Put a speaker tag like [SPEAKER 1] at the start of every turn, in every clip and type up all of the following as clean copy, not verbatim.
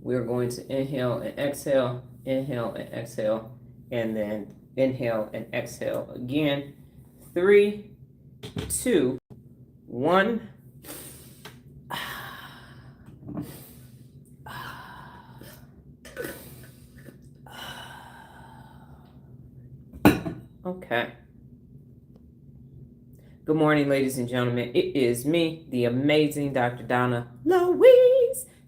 [SPEAKER 1] We're going to inhale and exhale, and then inhale and exhale again. 3, 2, 1. Okay. Good morning, ladies and gentlemen. It is me, the amazing Dr. Donna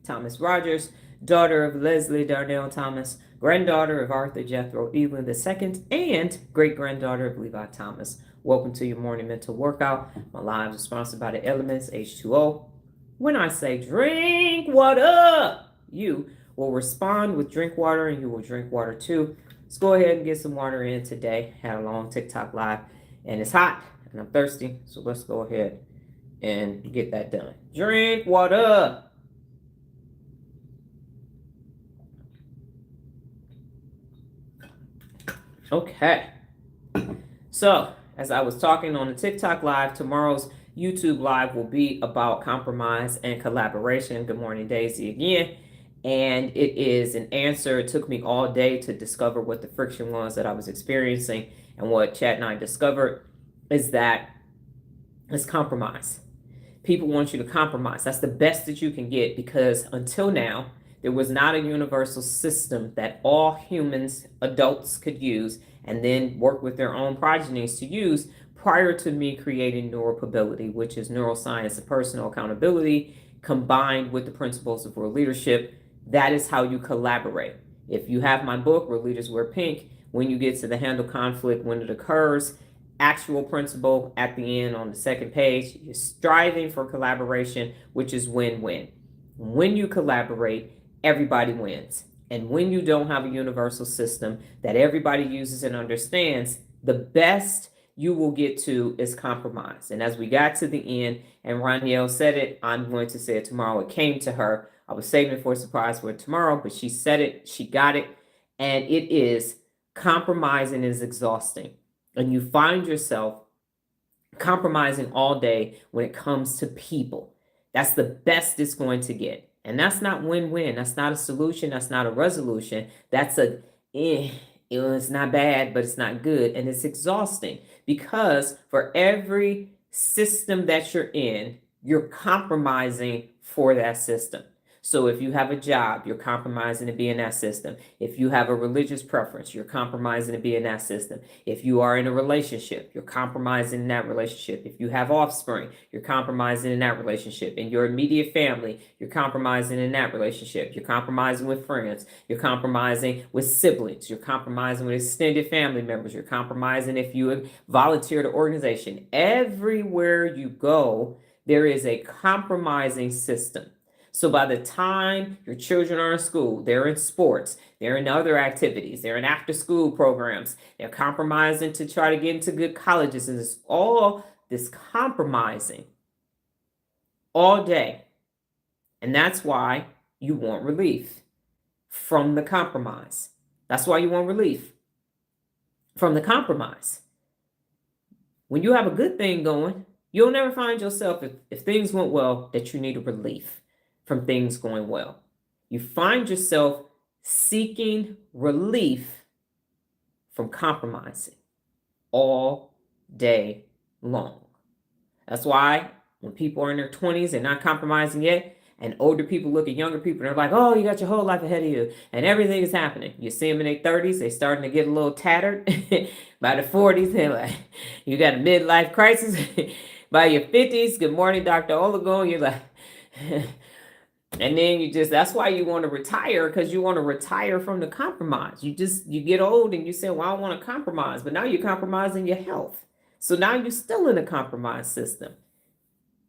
[SPEAKER 1] Thomas-Rodgers, daughter of Leslie Darnell Thomas, granddaughter of Arthur Jethro Evelyn II, and great-granddaughter of Levi Thomas. Welcome to your morning mental workout. My lives are sponsored by the Elements H2O. When I say drink water, you will respond with drink water, and you will drink water too. Let's go ahead and get some water in today. Had a long TikTok live, and it's hot. And I'm thirsty, so let's go ahead and get that done. Drink water. Okay. So, as I was talking on the TikTok live, tomorrow's YouTube live will be about compromise and collaboration. Good morning, Daisy, again. And it is an answer. It took me all day to discover what the friction was that I was experiencing, and what Chad and I discovered is that it's compromise. People want you to compromise. That's the best that you can get, because until now, there was not a universal system that all humans, adults, could use and then work with their own progenies to use prior to me creating neuropability, which is neuroscience and personal accountability combined with the principles of world leadership. That is how you collaborate. If you have my book, Where Leaders Wear Pink, when you get to the handle conflict when it occurs, actual principle at the end on the second page, you're striving for collaboration, which is win-win. When you collaborate, everybody wins. And when you don't have a universal system that everybody uses and understands, the best you will get to is compromise. And as we got to the end, and Ranielle said it, I'm going to say it tomorrow. It came to her. I was saving it for a surprise for tomorrow, but she said it, she got it. And it is, compromising is exhausting. And you find yourself compromising all day when it comes to people. That's the best it's going to get. And that's not win-win. That's not a solution. That's not a resolution. That's it's not bad, but it's not good. And it's exhausting, because for every system that you're in, you're compromising for that system. So if you have a job, you're compromising to be in that system. If you have a religious preference, you're compromising to be in that system. If you are in a relationship, you're compromising in that relationship. If you have offspring, you're compromising in that relationship. In your immediate family, you're compromising in that relationship. You're compromising with friends. You're compromising with siblings. You're compromising with extended family members. You're compromising if you volunteer to organization. Everywhere you go, there is a compromising system. So by the time your children are in school, they're in sports, they're in other activities, they're in after school programs, they're compromising to try to get into good colleges, and it's all this compromising all day. And that's why you want relief from the compromise. That's why you want relief from the compromise. When you have a good thing going, you'll never find yourself, if things went well, that you need a relief from things going well. You find yourself seeking relief from compromising all day long. That's why when people are in their 20s, they're not compromising yet, and older people look at younger people and they're like, oh, you got your whole life ahead of you, and everything is happening. You see them in their 30s, they're starting to get a little tattered. By the 40s, they're like, you got a midlife crisis. By your 50s, good morning, Dr. Oligodendrocytes, you're like, and then that's why you want to retire, because you want to retire from the compromise. You get old and you say, well, I want to compromise, but now you're compromising your health. So now you're still in a compromised system.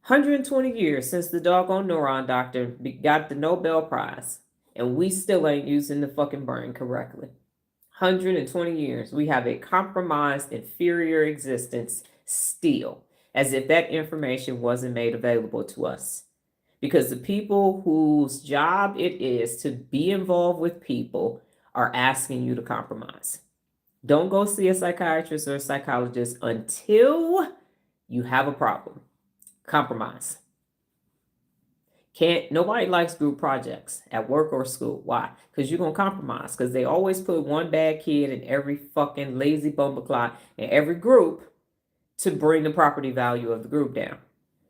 [SPEAKER 1] 120 years since the doggone neuron doctor got the Nobel Prize, and we still ain't using the fucking brain correctly. 120 years. We have a compromised, inferior existence still, as if that information wasn't made available to us. Because the people whose job it is to be involved with people are asking you to compromise. Don't go see a psychiatrist or a psychologist until you have a problem. Compromise. Nobody likes group projects at work or school. Why? Because you're going to compromise. Because they always put one bad kid in every fucking lazy bumbleclot in every group to bring the property value of the group down.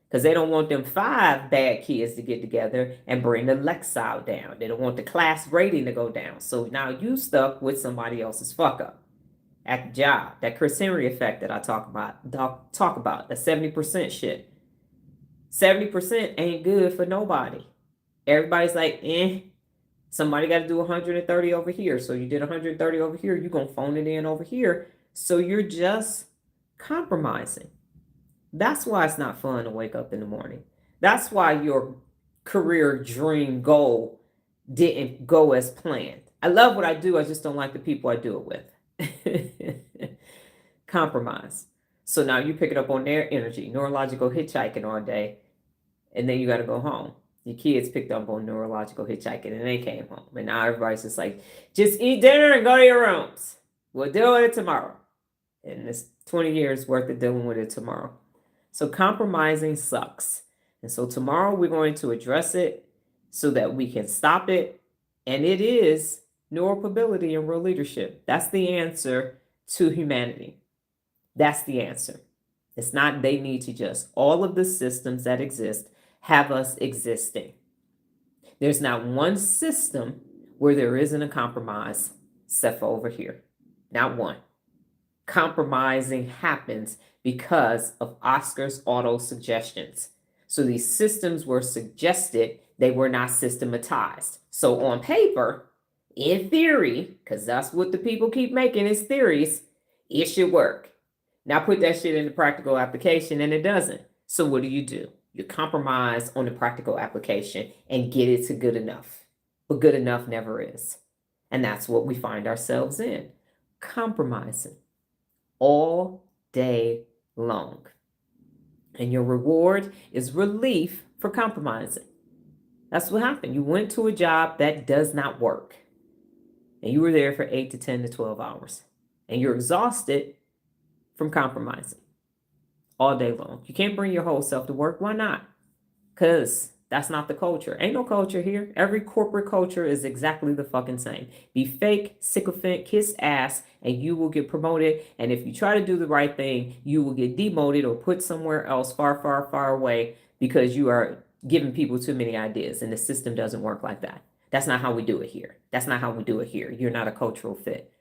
[SPEAKER 1] Because they don't want them 5 bad kids to get together and bring the Lexile down. They don't want the class rating to go down. So now you stuck with somebody else's fuck up at the job. That Chris Henry effect that I talk about, that 70% shit. 70% ain't good for nobody. Everybody's like, somebody got to do 130 over here. So you did 130 over here. You're going to phone it in over here. So you're just compromising. That's why it's not fun to wake up in the morning. That's why your career dream goal didn't go as planned. I love what I do. I just don't like the people I do it with. Compromise. So now you pick it up on their energy, neurological hitchhiking all day, and then you got to go home. Your kids picked up on neurological hitchhiking and they came home. And now everybody's just like, just eat dinner and go to your rooms. We'll deal with it tomorrow. And it's 20 years worth of dealing with it tomorrow. So compromising sucks. And so tomorrow we're going to address it so that we can stop it. And it is neuromobility and real leadership. That's the answer to humanity. That's the answer. It's not they need to just. All of the systems that exist have us existing. There's not one system where there isn't a compromise, except for over here. Not one. Compromising happens because of Oscar's auto-suggestions. So these systems were suggested, they were not systematized. So on paper, in theory, because that's what the people keep making is theories, it should work. Now put that shit into practical application and it doesn't. So what do? You compromise on the practical application and get it to good enough. But good enough never is. And that's what we find ourselves in. Compromising all day long. And your reward is relief for compromising. That's what happened. You went to a job that does not work. And you were there for 8 to 10 to 12 hours. And you're exhausted from compromising all day long. You can't bring your whole self to work. Why not? Because that's not the culture. Ain't no culture here. Every corporate culture is exactly the fucking same. Be fake, sycophant, kiss ass, and you will get promoted. And if you try to do the right thing, you will get demoted or put somewhere else far, far, far away because you are giving people too many ideas. And the system doesn't work like that. That's not how we do it here. That's not how we do it here. You're not a cultural fit.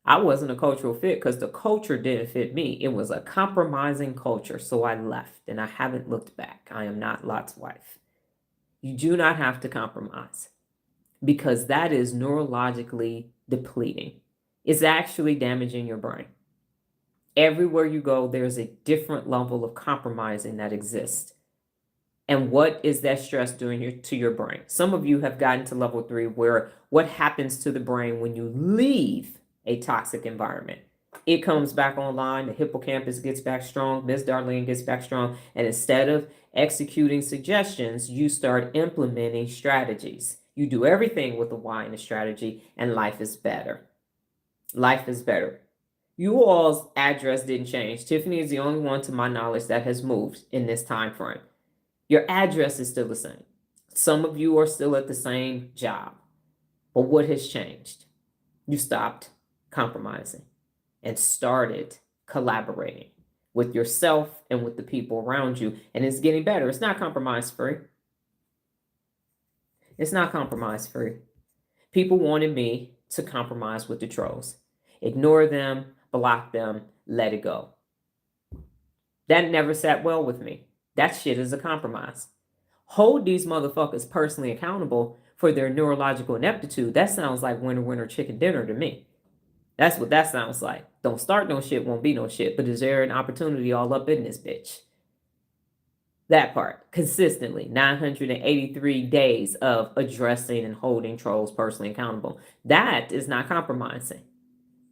[SPEAKER 1] I wasn't a cultural fit because the culture didn't fit me. It was a compromising culture. So I left and I haven't looked back. I am not Lot's wife. You do not have to compromise because that is neurologically depleting. It's actually damaging your brain. Everywhere you go, there's a different level of compromising that exists. And what is that stress doing to your brain? Some of you have gotten to level 3 where what happens to the brain when you leave a toxic environment? It comes back online. The hippocampus gets back strong. Miss Darlene gets back strong. And instead of executing suggestions, you start implementing strategies. You do everything with a why and a strategy, and life is better. Life is better. You all's address didn't change. Tiffany is the only one to my knowledge that has moved in this time frame. Your address is still the same. Some of you are still at the same job. But what has changed? You stopped compromising and started collaborating with yourself and with the people around you. And it's getting better. It's not compromise free. It's not compromise free. People wanted me to compromise with the trolls. Ignore them, block them, let it go. That never sat well with me. That shit is a compromise. Hold these motherfuckers personally accountable for their neurological ineptitude. That sounds like winner, winner, chicken dinner to me. That's what that sounds like. Don't start no shit, won't be no shit. But is there an opportunity all up in this bitch? That part, consistently, 983 days of addressing and holding trolls personally accountable. That is not compromising.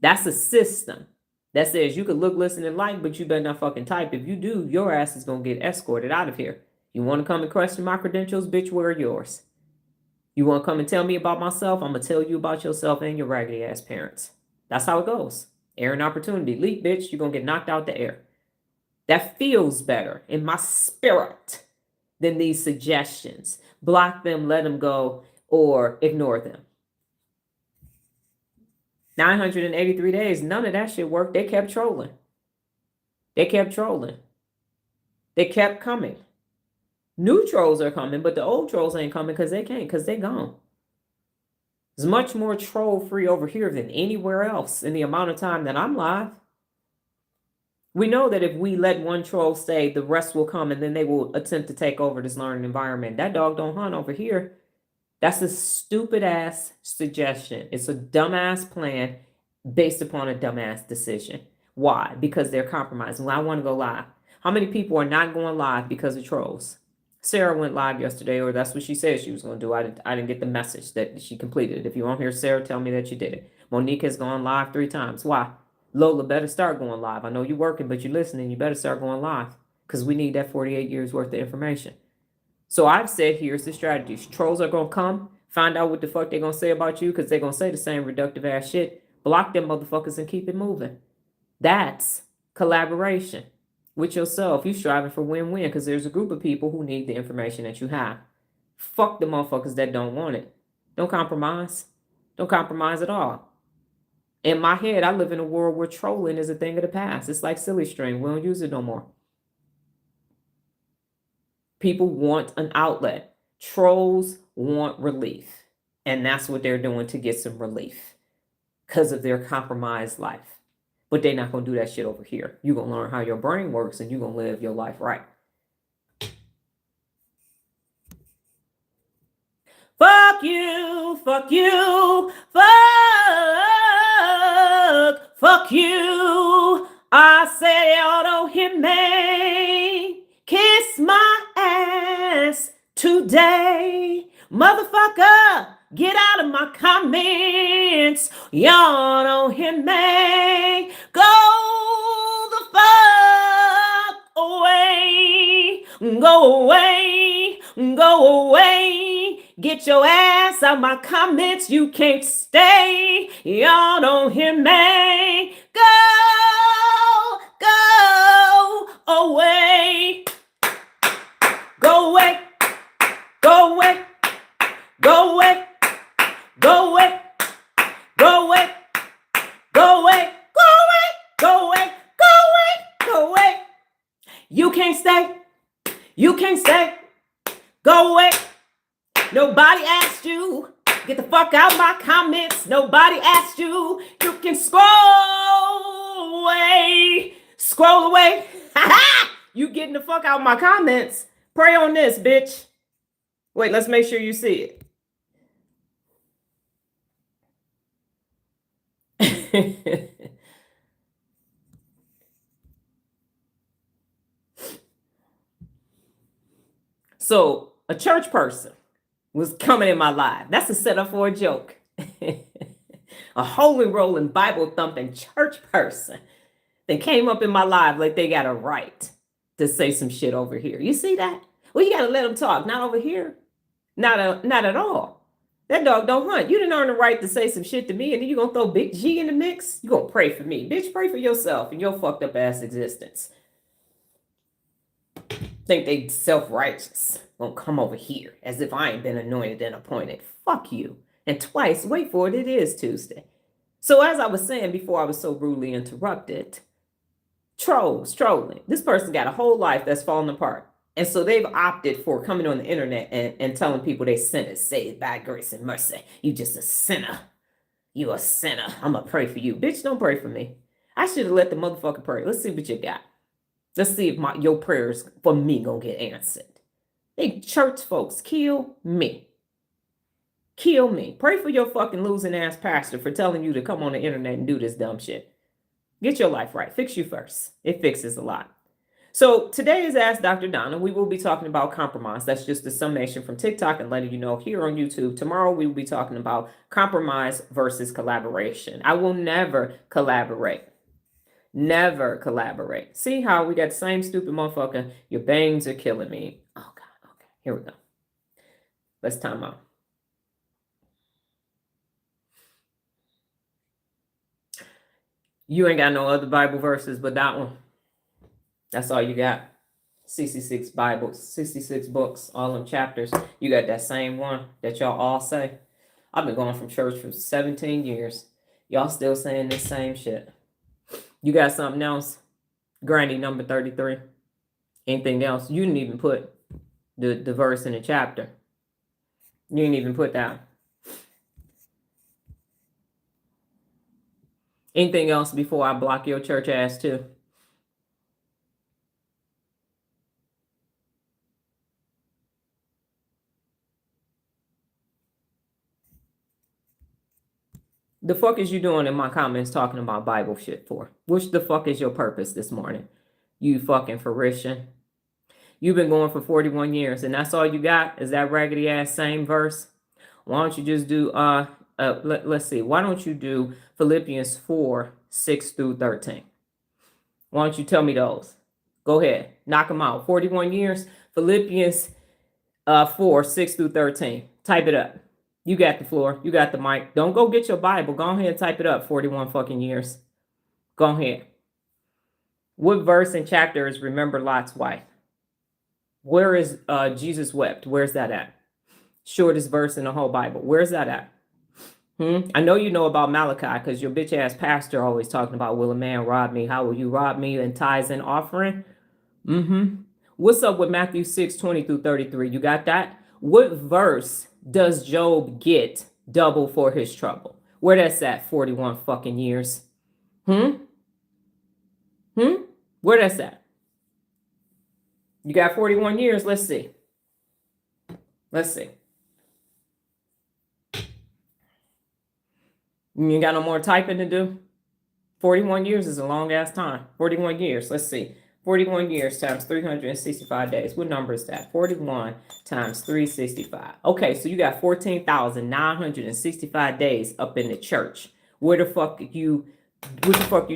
[SPEAKER 1] That's a system that says you could look, listen, and like, but you better not fucking type. If you do, your ass is going to get escorted out of here. You want to come and question my credentials? Bitch, where are yours? You want to come and tell me about myself? I'm going to tell you about yourself and your raggedy ass parents. That's how it goes. Air and opportunity. Leap, bitch, you're going to get knocked out the air. That feels better in my spirit. than these suggestions. Block them, let them go, or ignore them. 983 days, none of that shit worked. They kept trolling. They kept trolling. They kept coming. New trolls are coming, but the old trolls ain't coming because they can't, because they're gone. There's much more troll free over here than anywhere else in the amount of time that I'm live. We know that if we let one troll stay, the rest will come and then they will attempt to take over this learning environment. That dog don't hunt over here. That's a stupid ass suggestion. It's a dumbass plan based upon a dumbass decision. Why? Because they're compromising. Well, I want to go live. How many people are not going live because of trolls? Sarah went live yesterday, or that's what she said she was going to do. I didn't get the message that she completed it. If you won't hear Sarah, tell me that you did it. Monique has gone live 3 times. Why? Lola better start going live. I know you're working, but you're listening. You better start going live because we need that 48 years worth of information. So I've said, here's the strategies. Trolls are going to come, find out what the fuck they're going to say about you because they're going to say the same reductive ass shit. Block them motherfuckers and keep it moving. That's collaboration with yourself. You're striving for win-win because there's a group of people who need the information that you have. Fuck the motherfuckers that don't want it. Don't compromise. Don't compromise at all. In my head, I live in a world where trolling is a thing of the past. It's like silly string. We don't use it no more. People want an outlet. Trolls want relief. And that's what they're doing to get some relief because of their compromised life. But they're not going to do that shit over here. You're going to learn how your brain works and you're going to live your life right. Fuck you, fuck you, fuck you. I said y'all don't hit me. Kiss my ass today. Motherfucker, get out of my comments. Y'all don't hit me. Go the fuck away. Go away. Go away. Get your ass out my comments. You can't stay. Y'all don't hear me. Go away. Go away. Go away. Go away. Go away. Go away. Go away. Go away. Go away. Go away. Go away. You can't stay. You can't stay. Go away. Nobody asked you. Get the fuck out my comments. Nobody asked you. You can scroll away. Scroll away. You getting the fuck out my comments. Pray on this, bitch. Wait, let's make sure you see it. So, a church person was coming in my live. That's a setup for a joke. A holy rolling Bible thumping church person that came up in my live like they got a right to say some shit over here. You see that? Well, you got to let them talk. Not over here. Not at all. That dog don't hunt. You didn't earn the right to say some shit to me, and then you going to throw Big G in the mix? You going to pray for me. Bitch, pray for yourself and your fucked up ass existence. Think they self-righteous. Won't come over here as if I ain't been anointed and appointed. Fuck you. And twice, wait for it, it is Tuesday. So as I was saying before I was so rudely interrupted, trolling. This person got a whole life that's falling apart. And so they've opted for coming on the internet and telling people they sinners, saved by grace and mercy. You just a sinner. You a sinner. I'm going to pray for you. Bitch, don't pray for me. I should have let the motherfucker pray. Let's see what you got. Let's see if your prayers for me gonna get answered. They church folks, kill me. Kill me. Pray for your fucking losing ass pastor for telling you to come on the internet and do this dumb shit. Get your life right. Fix you first. It fixes a lot. So today is Ask Dr. Donna. We will be talking about compromise. That's just a summation from TikTok and letting you know here on YouTube. Tomorrow we will be talking about compromise versus collaboration. I will never collaborate. Never collaborate. See how we got the same stupid motherfucker. Your bangs are killing me. Oh, God. Okay. Here we go. Let's time out. You ain't got no other Bible verses but that one. That's all you got. 66 Bibles, 66 books, all them chapters. You got that same one that y'all all say. I've been going from church for 17 years. Y'all still saying this same shit. You got something else? Granny number 33. Anything else? You didn't even put the verse in the chapter. You didn't even put that. Anything else before I block your church ass too? The fuck is you doing in my comments talking about Bible shit for? Which the fuck is your purpose this morning? You fucking fruition. You've been going for 41 years and that's all you got is that raggedy ass same verse? Why don't you just do, let's see. Why don't you do Philippians 4, 6 through 13? Why don't you tell me those? Go ahead. Knock them out. 41 years. Philippians 4, 6 through 13. Type it up. You got the floor. You got the mic. Don't go get your Bible. Go ahead and type it up. 41 fucking years. Go ahead. What verse and chapter is remember Lot's wife? Where is Jesus wept? Where's that at? Shortest verse in the whole Bible. Where's that at? I know you know about Malachi because your bitch ass pastor always talking about will a man rob me? How will you rob me in tithes and offering? What's up with Matthew 6, 20 through 33? You got that? What verse does Job get double for his trouble? Where that's at? 41 fucking years. Where that's at? You got 41 years. Let's see. Let's see. You ain't got no more typing to do? 41 years is a long ass time. 41 years. Let's see. 41 years times 365 days. What number is that? 41 times 365. Okay, so you got 14,965 days up in the church. What the fuck you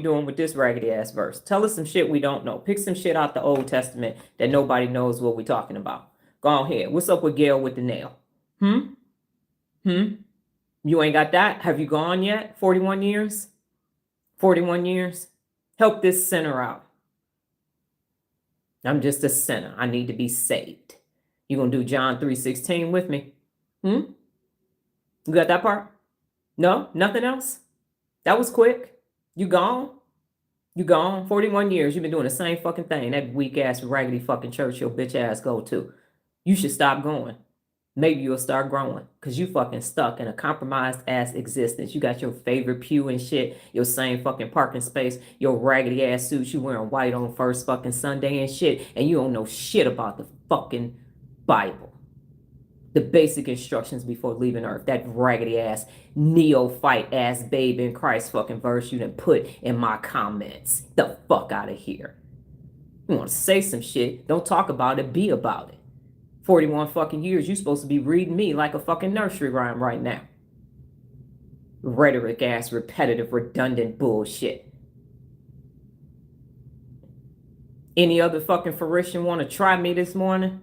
[SPEAKER 1] doing with this raggedy ass verse? Tell us some shit we don't know. Pick some shit out the Old Testament that nobody knows what we're talking about. Go ahead. What's up with Gail with the nail? You ain't got that? Have you gone yet? 41 years? 41 years? Help this sinner out. I'm just a sinner. I need to be saved. You gonna do John 3:16 with me? You got that part? No? Nothing else? That was quick. You gone? You gone? 41 years. You've been doing the same fucking thing. That weak ass raggedy fucking church your bitch ass go to. You should stop going. Maybe you'll start growing because you fucking stuck in a compromised ass existence. You got your favorite pew and shit, your same fucking parking space, your raggedy ass suits you wearing white on first fucking Sunday and shit, and you don't know shit about the fucking Bible. The basic instructions before leaving earth. That raggedy ass neophyte ass babe in Christ fucking verse you done put in my comments. The fuck out of here. You want to say some shit, don't talk about it, be about it. 41 fucking years, you supposed to be reading me like a fucking nursery rhyme right now. Rhetoric ass, repetitive, redundant bullshit. Any other fucking fruition want to try me this morning?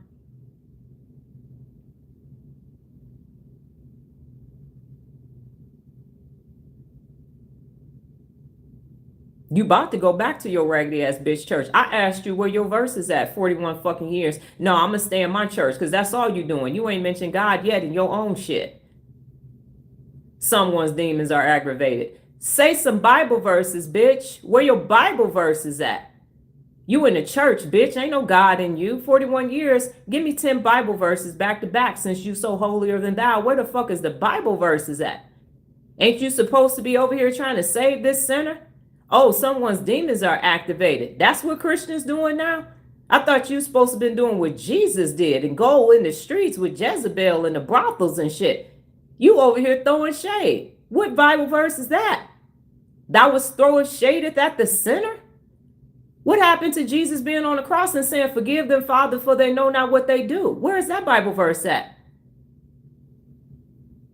[SPEAKER 1] You about to go back to your raggedy ass bitch church. I asked you where your verse is at 41 fucking years. No, I'm gonna stay in my church because that's all you doing. You ain't mentioned God yet in your own shit. Someone's demons are aggravated. Say some Bible verses, bitch. Where your Bible verses at? You in the church, bitch. Ain't no God in you. 41 years. Give me 10 Bible verses back to back since you so holier than thou. Where the fuck is the Bible verses at? Ain't you supposed to be over here trying to save this sinner? Oh, someone's demons are activated. That's what Christians doing now? I thought you supposed to been doing what Jesus did and go in the streets with Jezebel and the brothels and shit. You over here throwing shade. What Bible verse is that? That was throwing shade at the sinner? What happened to Jesus being on the cross and saying, forgive them, Father, for they know not what they do? Where is that Bible verse at?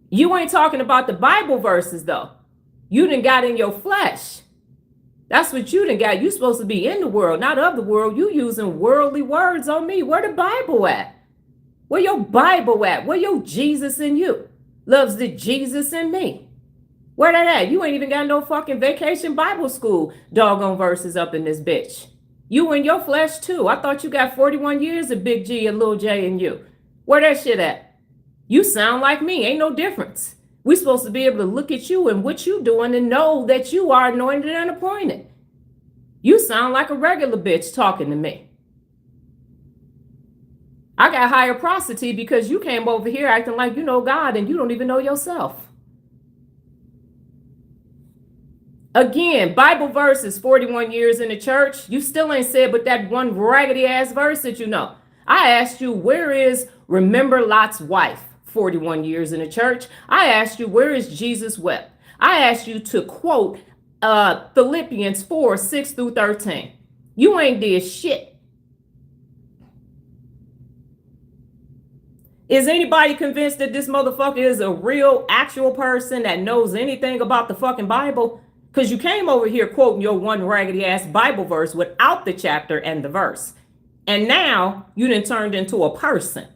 [SPEAKER 1] You ain't talking about the Bible verses, though. You done got in your flesh. That's what you done got. You supposed to be in the world, not of the world. You using worldly words on me. Where the Bible at? Where your Bible at? Where your Jesus in you? Loves the Jesus in me. Where that at? You ain't even got no fucking vacation Bible school doggone verses up in this bitch. You in your flesh too. I thought you got 41 years of Big G and Lil J in you. Where that shit at? You sound like me. Ain't no difference. We supposed to be able to look at you and what you doing and know that you are anointed and appointed. You sound like a regular bitch talking to me. I got higher prosody because you came over here acting like you know God and you don't even know yourself. Again, Bible verses, 41 years in the church. You still ain't said but that one raggedy ass verse that you know. I asked you, where is remember Lot's wife? 41 years in the church. I asked you, where is Jesus wept? I asked you to quote Philippians 4, 6 through 13. You ain't did shit. Is anybody convinced that this motherfucker is a real, actual person that knows anything about the fucking Bible? Because you came over here quoting your one raggedy ass Bible verse without the chapter and the verse. And now you done turned into a person.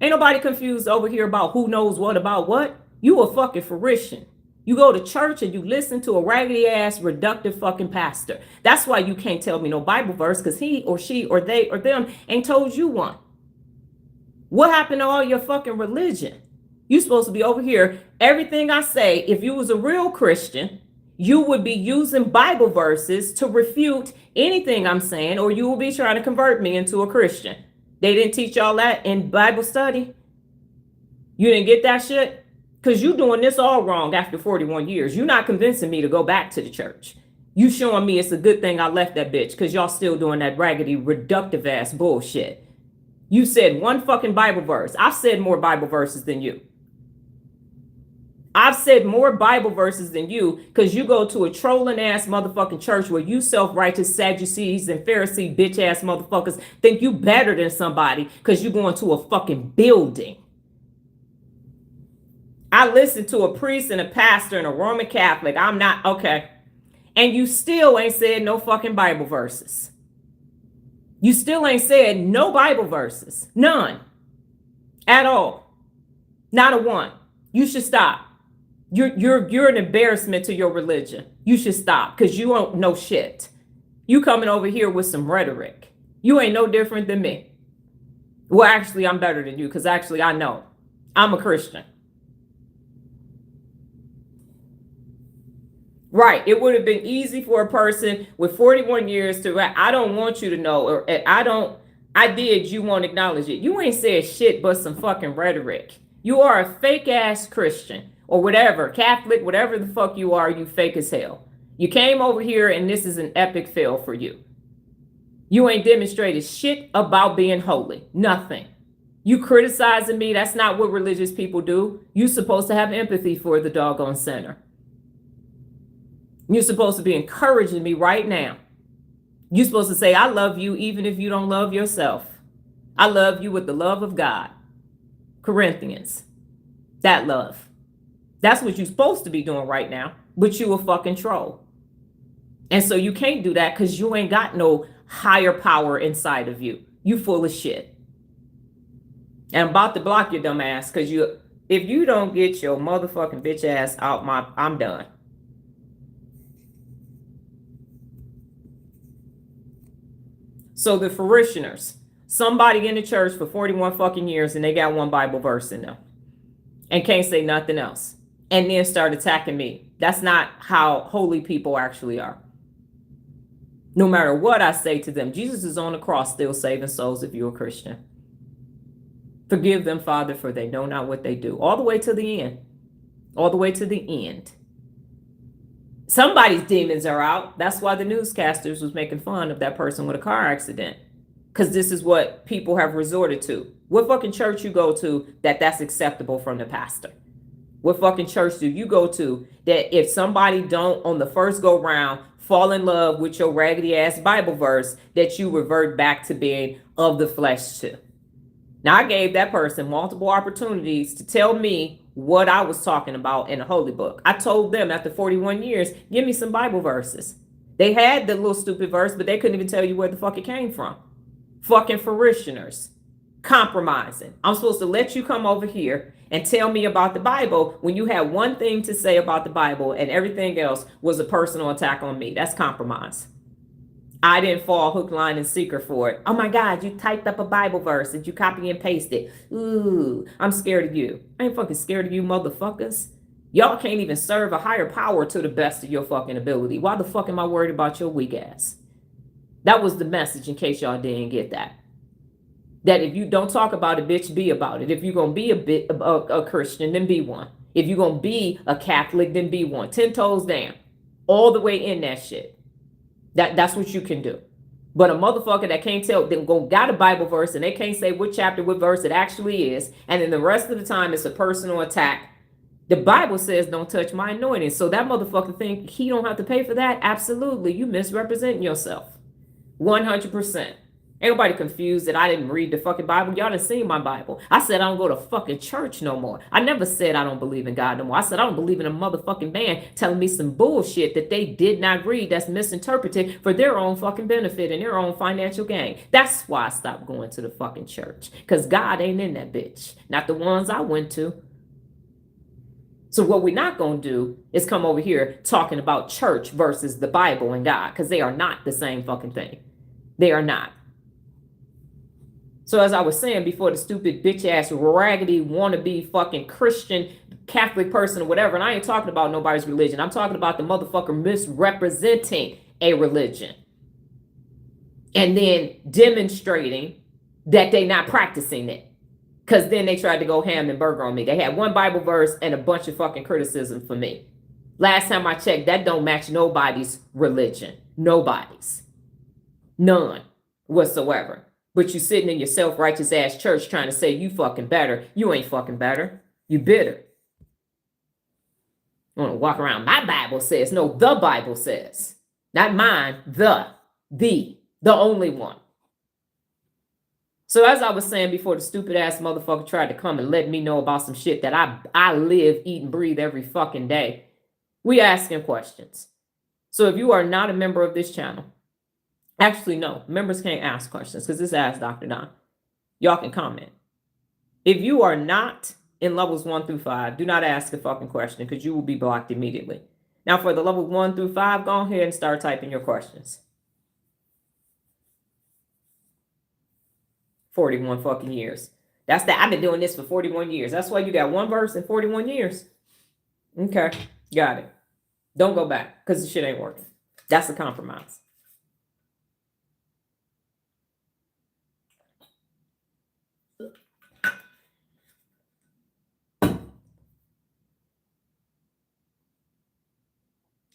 [SPEAKER 1] Ain't nobody confused over here about who knows what about what. You a fucking Pharisee. You go to church and you listen to a raggedy ass reductive fucking pastor. That's why you can't tell me no Bible verse, because he or she or they or them ain't told you one. What happened to all your fucking religion? You supposed to be over here. Everything I say, if you was a real Christian, you would be using Bible verses to refute anything I'm saying, or you will be trying to convert me into a Christian. They didn't teach y'all that in Bible study? You didn't get that shit? Because you doing this all wrong after 41 years. You're not convincing me to go back to the church. You showing me it's a good thing I left that bitch, because y'all still doing that raggedy, reductive ass bullshit. You said one fucking Bible verse. I've said more Bible verses than you. I've said more Bible verses than you, because you go to a trolling ass motherfucking church where you self-righteous Sadducees and Pharisee bitch ass motherfuckers think you better than somebody because you going to a fucking building. I listened to a priest and a pastor and a Roman Catholic. I'm not, okay. And you still ain't said no fucking Bible verses. You still ain't said no Bible verses. None. At all. Not a one. You should stop. You're an embarrassment to your religion. You should stop, because you don't know shit. You coming over here with some rhetoric. You ain't no different than me. Well, actually, I'm better than you, because actually I know. I'm a Christian. Right. It would have been easy for a person with 41 years to, I don't want you to know, or I did, you won't acknowledge it. You ain't said shit but some fucking rhetoric. You are a fake ass Christian. Or whatever, Catholic, whatever the fuck you are, you fake as hell. You came over here and this is an epic fail for you. You ain't demonstrated shit about being holy. Nothing. You criticizing me, that's not what religious people do. You supposed to have empathy for the doggone sinner. You're supposed to be encouraging me right now. You're supposed to say, I love you even if you don't love yourself. I love you with the love of God. Corinthians. That love. That's what you're supposed to be doing right now, but you a fucking troll. And so you can't do that because you ain't got no higher power inside of you. You full of shit. And I'm about to block your dumb ass, because if you don't get your motherfucking bitch ass out I'm done. So the parishioners, somebody in the church for 41 fucking years and they got one Bible verse in them and can't say nothing else. And then start attacking me. That's not how holy people actually are. No matter what I say to them, Jesus is on the cross still saving souls if you're a Christian. Forgive them, Father, for they know not what they do. All the way to the end. All the way to the end. Somebody's demons are out. That's why the newscasters was making fun of that person with a car accident. Because this is what people have resorted to. What fucking church you go to that's acceptable from the pastor? What fucking church do you go to that if somebody don't on the first go round fall in love with your raggedy ass Bible verse, that you revert back to being of the flesh too? Now, I gave that person multiple opportunities to tell me what I was talking about in the holy book. I told them after 41 years, give me some Bible verses. They had the little stupid verse, but they couldn't even tell you where the fuck it came from. Fucking parishioners. Compromising. I'm supposed to let you come over here and tell me about the Bible when you had one thing to say about the Bible and everything else was a personal attack on me. That's compromise. I didn't fall hook, line, and sinker for it. Oh my God, you typed up a Bible verse and you copy and pasted. Ooh, I'm scared of you. I ain't fucking scared of you, motherfuckers. Y'all can't even serve a higher power to the best of your fucking ability. Why the fuck am I worried about your weak ass? That was the message, in case y'all didn't get that. That if you don't talk about it, bitch, be about it. If you're gonna be a Christian, then be one. If you're gonna be a Catholic, then be one. 10 toes down, all the way in that shit. That's what you can do. But a motherfucker that can't tell, they got a Bible verse and they can't say what chapter, what verse it actually is, and then the rest of the time it's a personal attack. The Bible says don't touch my anointing. So that motherfucker think he don't have to pay for that? Absolutely. You misrepresenting yourself. 100%. Ain't nobody confused that I didn't read the fucking Bible. Y'all done seen my Bible. I said I don't go to fucking church no more. I never said I don't believe in God no more. I said I don't believe in a motherfucking man telling me some bullshit that they did not read, that's misinterpreted for their own fucking benefit and their own financial gain. That's why I stopped going to the fucking church. Because God ain't in that bitch. Not the ones I went to. So what we're not going to do is come over here talking about church versus the Bible and God. Because they are not the same fucking thing. They are not. So as I was saying before, the stupid bitch ass raggedy wannabe fucking Christian Catholic person or whatever, and I ain't talking about nobody's religion. I'm talking about the motherfucker misrepresenting a religion and then demonstrating that they not practicing it. Because then they tried to go ham and burger on me. They had one Bible verse and a bunch of fucking criticism for me. Last time I checked, that don't match nobody's religion. Nobody's. None whatsoever. But you sitting in your self-righteous ass church trying to say you fucking better. You ain't fucking better. You bitter. You want to walk around, my Bible says. No, the Bible says. Not mine, the only one. So as I was saying before, the stupid ass motherfucker tried to come and let me know about some shit that I live, eat, and breathe every fucking day. We asking questions. So if you are not a member of this channel, actually, no, members can't ask questions because this Ask Dr. Don. Y'all can comment. If you are not in levels 1 through 5, do not ask a fucking question because you will be blocked immediately. Now, for the level 1 through 5, go ahead and start typing your questions. 41 fucking years. That's that. I've been doing this for 41 years. That's why you got one verse in 41 years. Okay, got it. Don't go back because the shit ain't working. That's a compromise.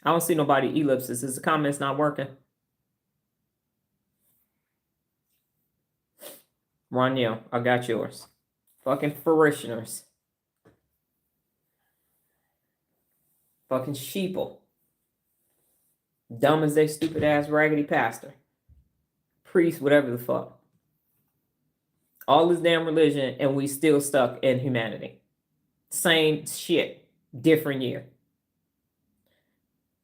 [SPEAKER 1] I don't see nobody ellipses. Is the comments not working? Roniel, I got yours. Fucking parishioners. Fucking sheeple. Dumb as they stupid ass raggedy pastor. Priest, whatever the fuck. All this damn religion and we still stuck in humanity. Same shit. Different year.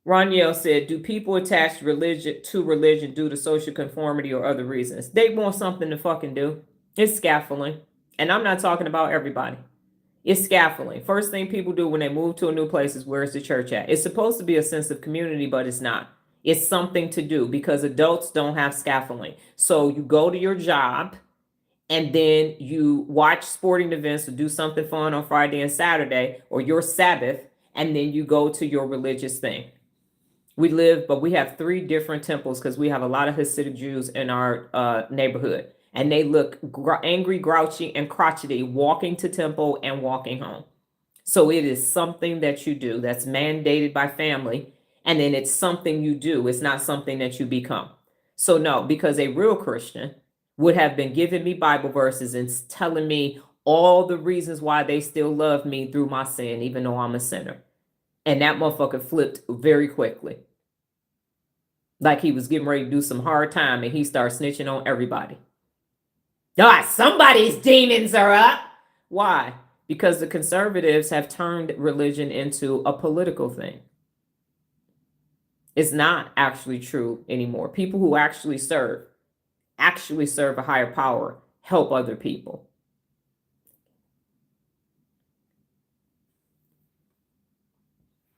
[SPEAKER 1] Roniel said, do people attach religion due to social conformity or other reasons? They want something to fucking do. It's scaffolding. And I'm not talking about everybody. It's scaffolding. First thing people do when they move to a new place is, where's the church at? It's supposed to be a sense of community, but it's not. It's something to do because adults don't have scaffolding. So you go to your job and then you watch sporting events or do something fun on Friday and Saturday or your Sabbath, and then you go to your religious thing. We have 3 different temples because we have a lot of Hasidic Jews in our neighborhood. And they look angry, grouchy, and crotchety walking to temple and walking home. So it is something that you do that's mandated by family. And then it's something you do. It's not something that you become. So no, because a real Christian would have been giving me Bible verses and telling me all the reasons why they still love me through my sin, even though I'm a sinner. And that motherfucker flipped very quickly. Like he was getting ready to do some hard time and he started snitching on everybody. Somebody's demons are up. Why? Because the conservatives have turned religion into a political thing. It's not actually true anymore. People who actually serve a higher power, help other people.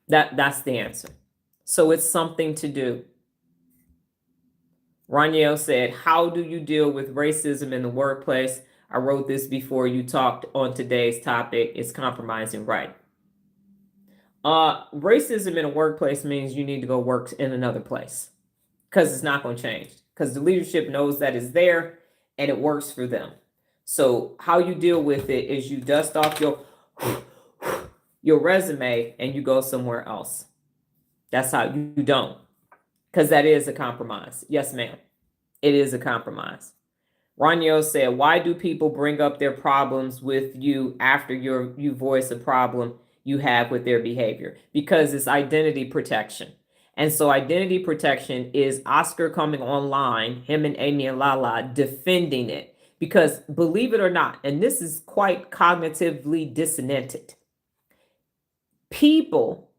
[SPEAKER 1] That's the answer. So it's something to do. Raniel said, how do you deal with racism in the workplace? I wrote this before you talked on today's topic. It's compromising right. Racism in a workplace means you need to go work in another place because it's not going to change, because the leadership knows that it's there and it works for them. So how you deal with it is you dust off your resume and you go somewhere else. That's how you don't, because that is a compromise. Yes, ma'am. It is a compromise. Raniel said, why do people bring up their problems with you after you voice a problem you have with their behavior? Because it's identity protection. And so identity protection is Oscar coming online, him and Amy and Lala defending it. Because believe it or not, and this is quite cognitively dissonanted, people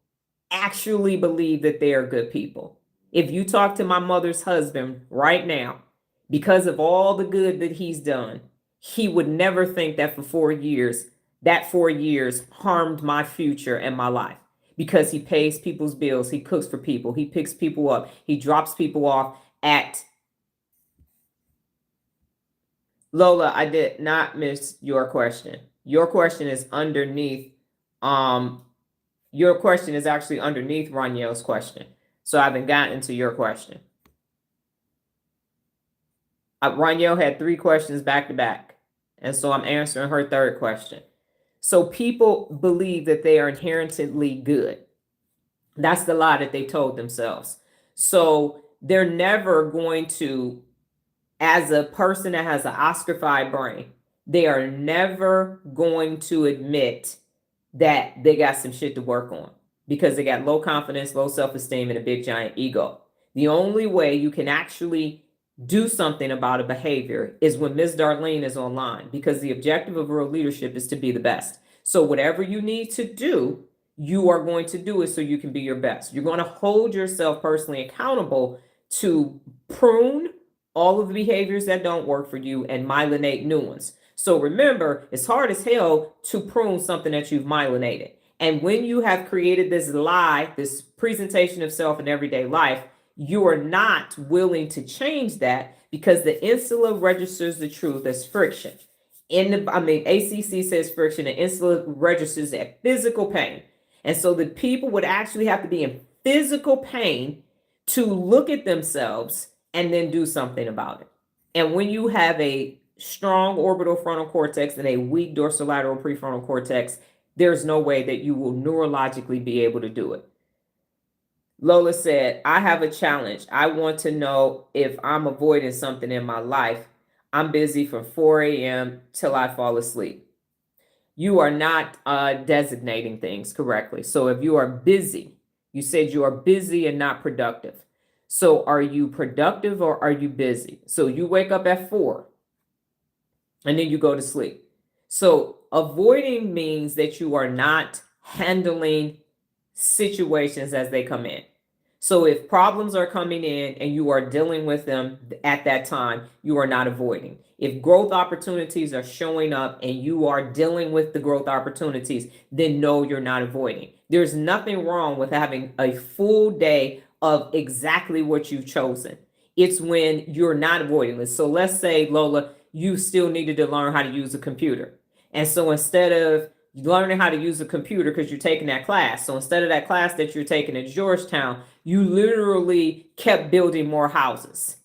[SPEAKER 1] actually believe that they are good people. If you talk to my mother's husband right now, because of all the good that he's done, he would never think that for 4 years, that 4 years harmed my future and my life, because he pays people's bills, he cooks for people, he picks people up, he drops people off at Lola. I did not miss your question. Your question is underneath. Your question is actually underneath Raniel's question. So I haven't gotten to your question. Raniel had 3 questions back to back. And so I'm answering her 3rd question. So people believe that they are inherently good. That's the lie that they told themselves. So they're never going to, as a person that has an Oscar-fied brain, they are never going to admit that they got some shit to work on, because they got low confidence, low self-esteem, and a big giant ego. The only way you can actually do something about a behavior is when Ms. Darlene is online, because the objective of real leadership is to be the best. So whatever you need to do, you are going to do it so you can be your best. You're going to hold yourself personally accountable to prune all of the behaviors that don't work for you and myelinate new ones. So remember, it's hard as hell to prune something that you've myelinated. And when you have created this lie, this presentation of self in everyday life, you are not willing to change that, because the insula registers the truth as friction. ACC says friction, and insula registers at physical pain. And so the people would actually have to be in physical pain to look at themselves and then do something about it. And when you have a strong orbital frontal cortex and a weak dorsolateral prefrontal cortex, there's no way that you will neurologically be able to do it. Lola said, I have a challenge. I want to know if I'm avoiding something in my life. I'm busy from 4 a.m. till I fall asleep. You are not designating things correctly. So if you are busy, you said you are busy and not productive. So are you productive or are you busy? So you wake up at 4 and then you go to sleep. So avoiding means that you are not handling situations as they come in. So if problems are coming in and you are dealing with them at that time, you are not avoiding. If growth opportunities are showing up and you are dealing with the growth opportunities, then no, you're not avoiding. There's nothing wrong with having a full day of exactly what you've chosen. It's when you're not avoiding this. So let's say, Lola, you still needed to learn how to use a computer. And so instead of learning how to use a computer, because you're taking that class, so instead of that class that you're taking at Georgetown, you literally kept building more houses.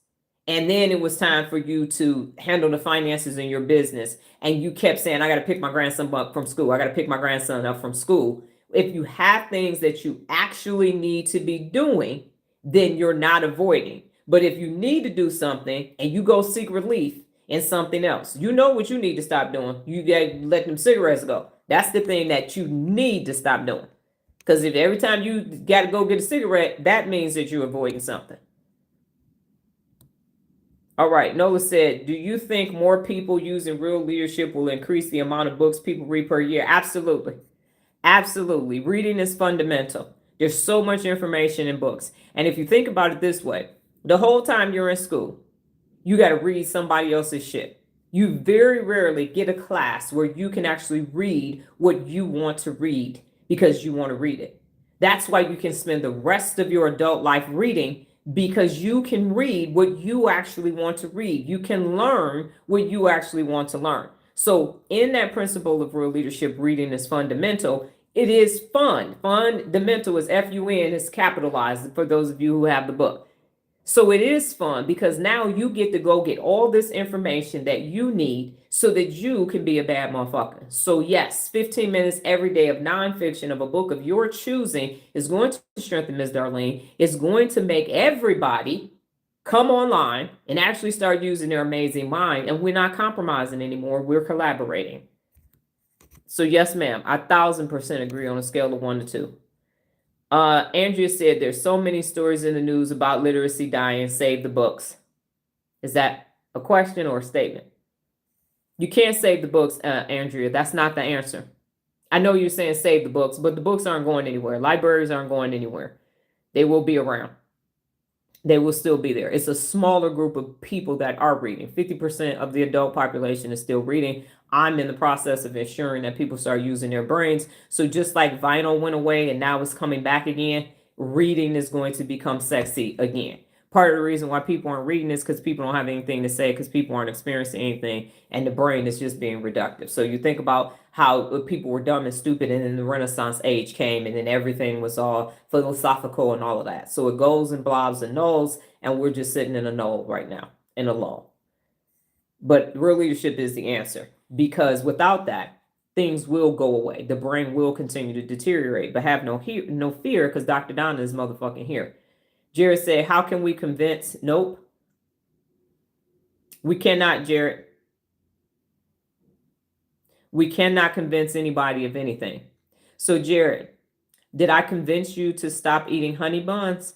[SPEAKER 1] And then it was time for you to handle the finances in your business. And you kept saying, I got to pick my grandson up from school. I got to pick my grandson up from school. If you have things that you actually need to be doing, then you're not avoiding. But if you need to do something and you go seek relief in something else, you know what you need to stop doing. You got to let them cigarettes go. That's the thing that you need to stop doing. Because if every time you got to go get a cigarette, that means that you're avoiding something. All right. Nola said, do you think more people using real leadership will increase the amount of books people read per year? Absolutely. Absolutely. Reading is fundamental. There's so much information in books. And if you think about it this way, the whole time you're in school, you got to read somebody else's shit. You very rarely get a class where you can actually read what you want to read because you want to read it. That's why you can spend the rest of your adult life reading, because you can read what you actually want to read. You can learn what you actually want to learn. So in that principle of real leadership, reading is fundamental. It is fun. Fundamental is F-U-N, is capitalized for those of you who have the book. So it is fun because now you get to go get all this information that you need so that you can be a bad motherfucker. So yes, 15 minutes every day of nonfiction of a book of your choosing is going to strengthen Ms. Darlene. It's going to make everybody come online and actually start using their amazing mind. And we're not compromising anymore. We're collaborating. So yes, ma'am, I 1000% agree on a scale of 1 to 2. Andrea said there's so many stories in the news about literacy dying. Save the books. Is that a question or a statement? You can't save the books, Andrea. That's not the answer. I know you're saying save the books, but the books aren't going anywhere. Libraries aren't going anywhere. They will be around. They will still be there. It's a smaller group of people that are reading. 50% of the adult population is still reading. I'm in the process of ensuring that people start using their brains. So just like vinyl went away and now it's coming back again, reading is going to become sexy again. Part of the reason why people aren't reading is because people don't have anything to say, because people aren't experiencing anything, and the brain is just being reductive. So you think about how people were dumb and stupid, and then the Renaissance age came, and then everything was all philosophical and all of that. So it goes and blobs and nulls, and we're just sitting in a null right now, in a lull. But real leadership is the answer, because without that, things will go away. The brain will continue to deteriorate, but have no fear, because Dr. Donna is motherfucking here. Jared said, how can we convince? Nope. We cannot, Jared. We cannot convince anybody of anything. So, Jared, did I convince you to stop eating honey buns?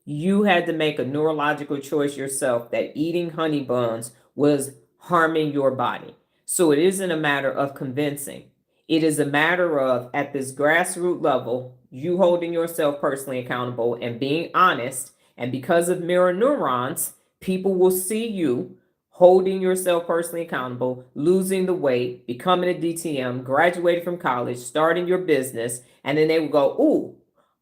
[SPEAKER 1] You had to make a neurological choice yourself that eating honey buns was harming your body. So it isn't a matter of convincing. It is a matter of, at this grassroots level, you holding yourself personally accountable and being honest. And because of mirror neurons, people will see you holding yourself personally accountable, losing the weight, becoming a DTM, graduating from college, starting your business. And then they will go, ooh,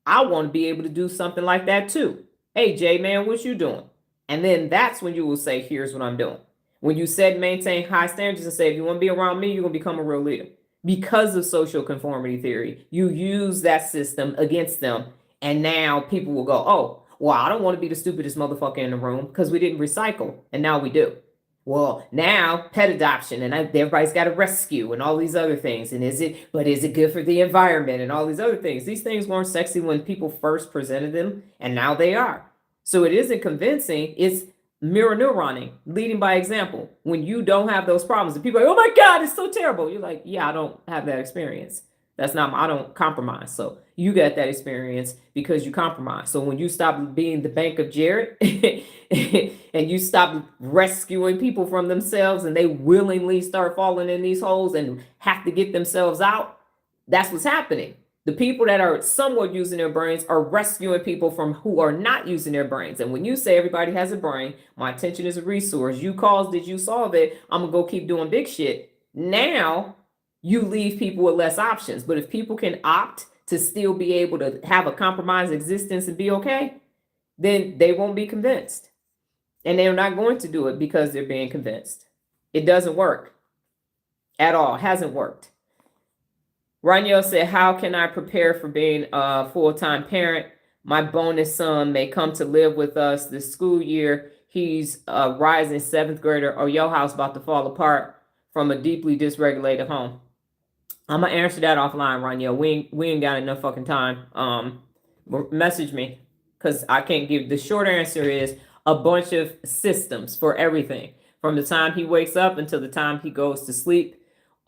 [SPEAKER 1] I want to be able to do something like that too. Hey, Jay, man, what you doing? And then that's when you will say, here's what I'm doing. When you said maintain high standards and say, if you want to be around me, you're going to become a real leader. Because of social conformity theory, you use that system against them. And now people will go, oh, well, I don't want to be the stupidest motherfucker in the room because we didn't recycle. And now we do. Well, now pet adoption and everybody's got a rescue and all these other things. And is it good for the environment and all these other things? These things weren't sexy when people first presented them, and now they are. So it isn't convincing. It's mirror neuroning, leading by example. When you don't have those problems and people are like, oh my God, it's so terrible. You're like, yeah, I don't have that experience. I don't compromise. So you got that experience because you compromise. So when you stop being the bank of Jared and you stop rescuing people from themselves and they willingly start falling in these holes and have to get themselves out, that's what's happening. The people that are somewhat using their brains are rescuing people from who are not using their brains. And when you say everybody has a brain, my attention is a resource. You caused it, you solve it. I'm going to go keep doing big shit. Now you leave people with less options. But if people can opt to still be able to have a compromised existence and be okay, then they won't be convinced. And they're not going to do it because they're being convinced. It doesn't work at all. It hasn't worked. Raniel said, how can I prepare for being a full-time parent? My bonus son may come to live with us this school year. He's a rising 7th grader. Or your house about to fall apart from a deeply dysregulated home. I'm going to answer that offline, Raniel. We ain't got enough fucking time. Message me because I can't give. The short answer is a bunch of systems for everything. From the time he wakes up until the time he goes to sleep.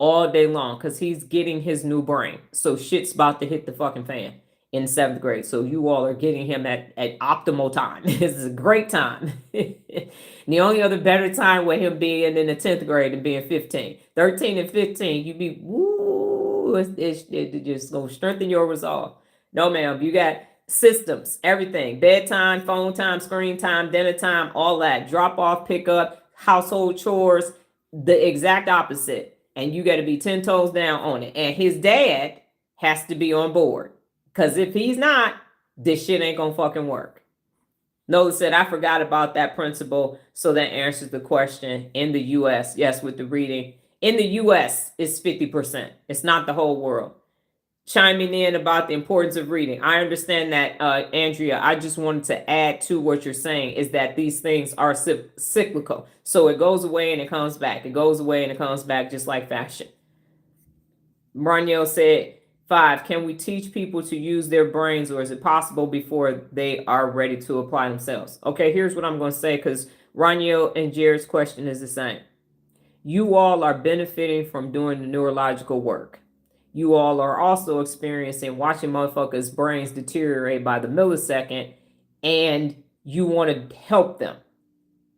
[SPEAKER 1] All day long, because he's getting his new brain. So shit's about to hit the fucking fan in 7th grade. So you all are getting him at optimal time. This is a great time. The only other better time with him being in the 10th grade and being 15. 13 and 15, you be, woo, it just gonna strengthen your resolve. No, ma'am, you got systems, everything. Bedtime, phone time, screen time, dinner time, all that. Drop off, pick up, household chores, the exact opposite. And you got to be 10 toes down on it. And his dad has to be on board. Because if he's not, this shit ain't going to fucking work. Nola said, I forgot about that principle. So that answers the question. In the US, yes, with the reading. In the US, it's 50%. It's not the whole world. Chiming in about the importance of reading. I understand that, Andrea. I just wanted to add to what you're saying is that these things are cyclical. So it goes away and it comes back. It goes away and it comes back, just like fashion. Raniel said, 5, can we teach people to use their brains, or is it possible before they are ready to apply themselves? Okay, here's what I'm going to say, because Raniel and Jared's question is the same. You all are benefiting from doing the neurological work. You all are also experiencing watching motherfuckers' brains deteriorate by the millisecond, and you want to help them.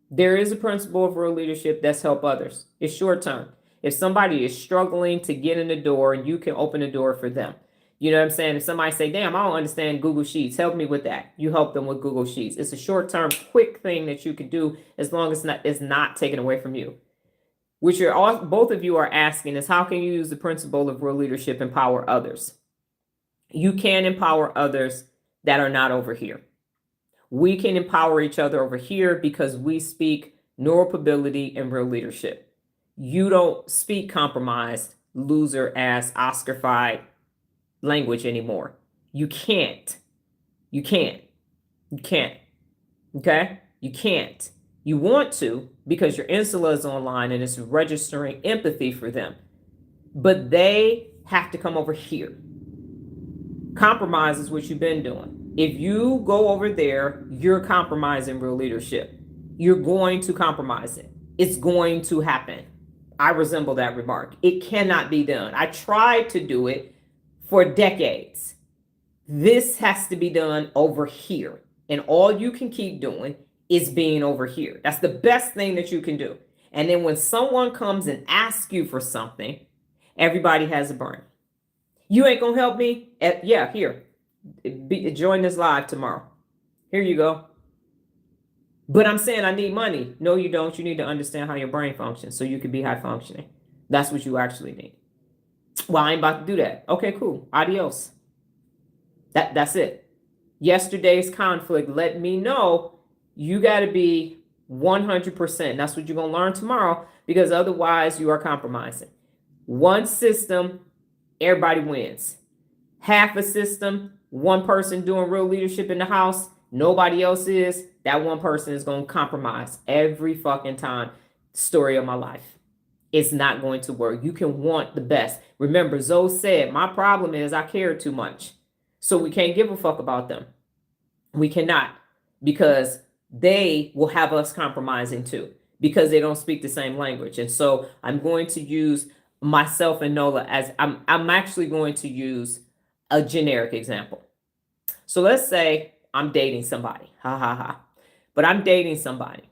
[SPEAKER 1] There is a principle of real leadership that's help others. It's short term. If somebody is struggling to get in the door, you can open the door for them. You know what I'm saying? If somebody say, damn, I don't understand Google Sheets, help me with that. You help them with Google Sheets. It's a short term, quick thing that you can do as long as it's not taken away from you. Which both of you are asking is, how can you use the principle of real leadership empower others? You can empower others that are not over here. We can empower each other over here because we speak neuromobility and real leadership. You don't speak compromised, loser ass, Oscar-fied language anymore. You can't. You can't. You can't. Okay? You can't. You want to because your insula is online and it's registering empathy for them. But they have to come over here. Compromise is what you've been doing. If you go over there, you're compromising real leadership. You're going to compromise it. It's going to happen. I resemble that remark. It cannot be done. I tried to do it for decades. This has to be done over here. And all you can keep doing is being over here. That's the best thing that you can do. And then when someone comes and asks you for something, everybody has a brain. You ain't gonna help me? Yeah, here. Join this live tomorrow. Here you go. But I'm saying I need money. No, you don't. You need to understand how your brain functions so you can be high functioning. That's what you actually need. Well, I ain't about to do that. Okay, cool. Adios. That's it. Yesterday's conflict let me know you got to be 100%. That's what you're going to learn tomorrow, because otherwise you are compromising. One system, everybody wins. Half a system, one person doing real leadership in the house, nobody else is, that one person is going to compromise every fucking time. Story of my life. It's not going to work. You can want the best. Remember, Zoe said, my problem is I care too much. So we can't give a fuck about them. We cannot, because they will have us compromising too, because they don't speak the same language. And so I'm going to use myself and Nola as I'm actually going to use a generic example. So let's say I'm dating somebody. Ha ha ha. But I'm dating somebody.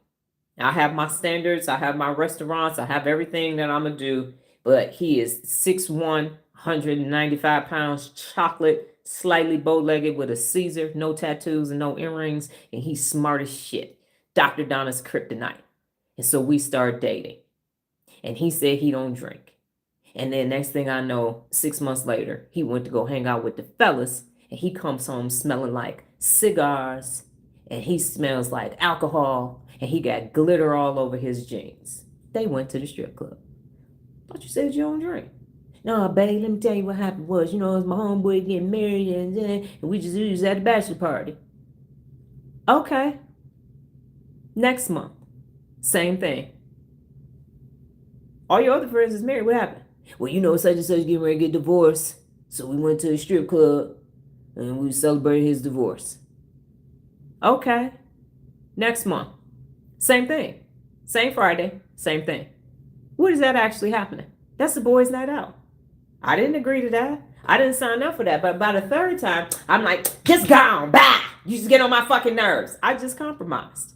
[SPEAKER 1] I have my standards. I have my restaurants. I have everything that I'm going to do. But he is 6'1", 195 pounds, chocolate, slightly bow-legged with a Caesar, no tattoos and no earrings. And he's smart as shit. Dr. Donna's kryptonite. And so we start dating. And he said he don't drink. And then next thing I know, 6 months later, he went to go hang out with the fellas. And he comes home smelling like cigars. And he smells like alcohol. And he got glitter all over his jeans. They went to the strip club. Thought you said you don't drink. No, babe, let me tell you what happened was, it was my homeboy getting married and we was at the bachelor party. Okay. Next month. Same thing. All your other friends is married. What happened? Well, such and such getting ready to get divorced. So we went to the strip club and we celebrated his divorce. Okay. Next month. Same thing. Same Friday. Same thing. What is that actually happening? That's the boys' night out. I didn't agree to that. I didn't sign up for that. But by the third time, I'm like, just gone. Bye. You just get on my fucking nerves. I just compromised.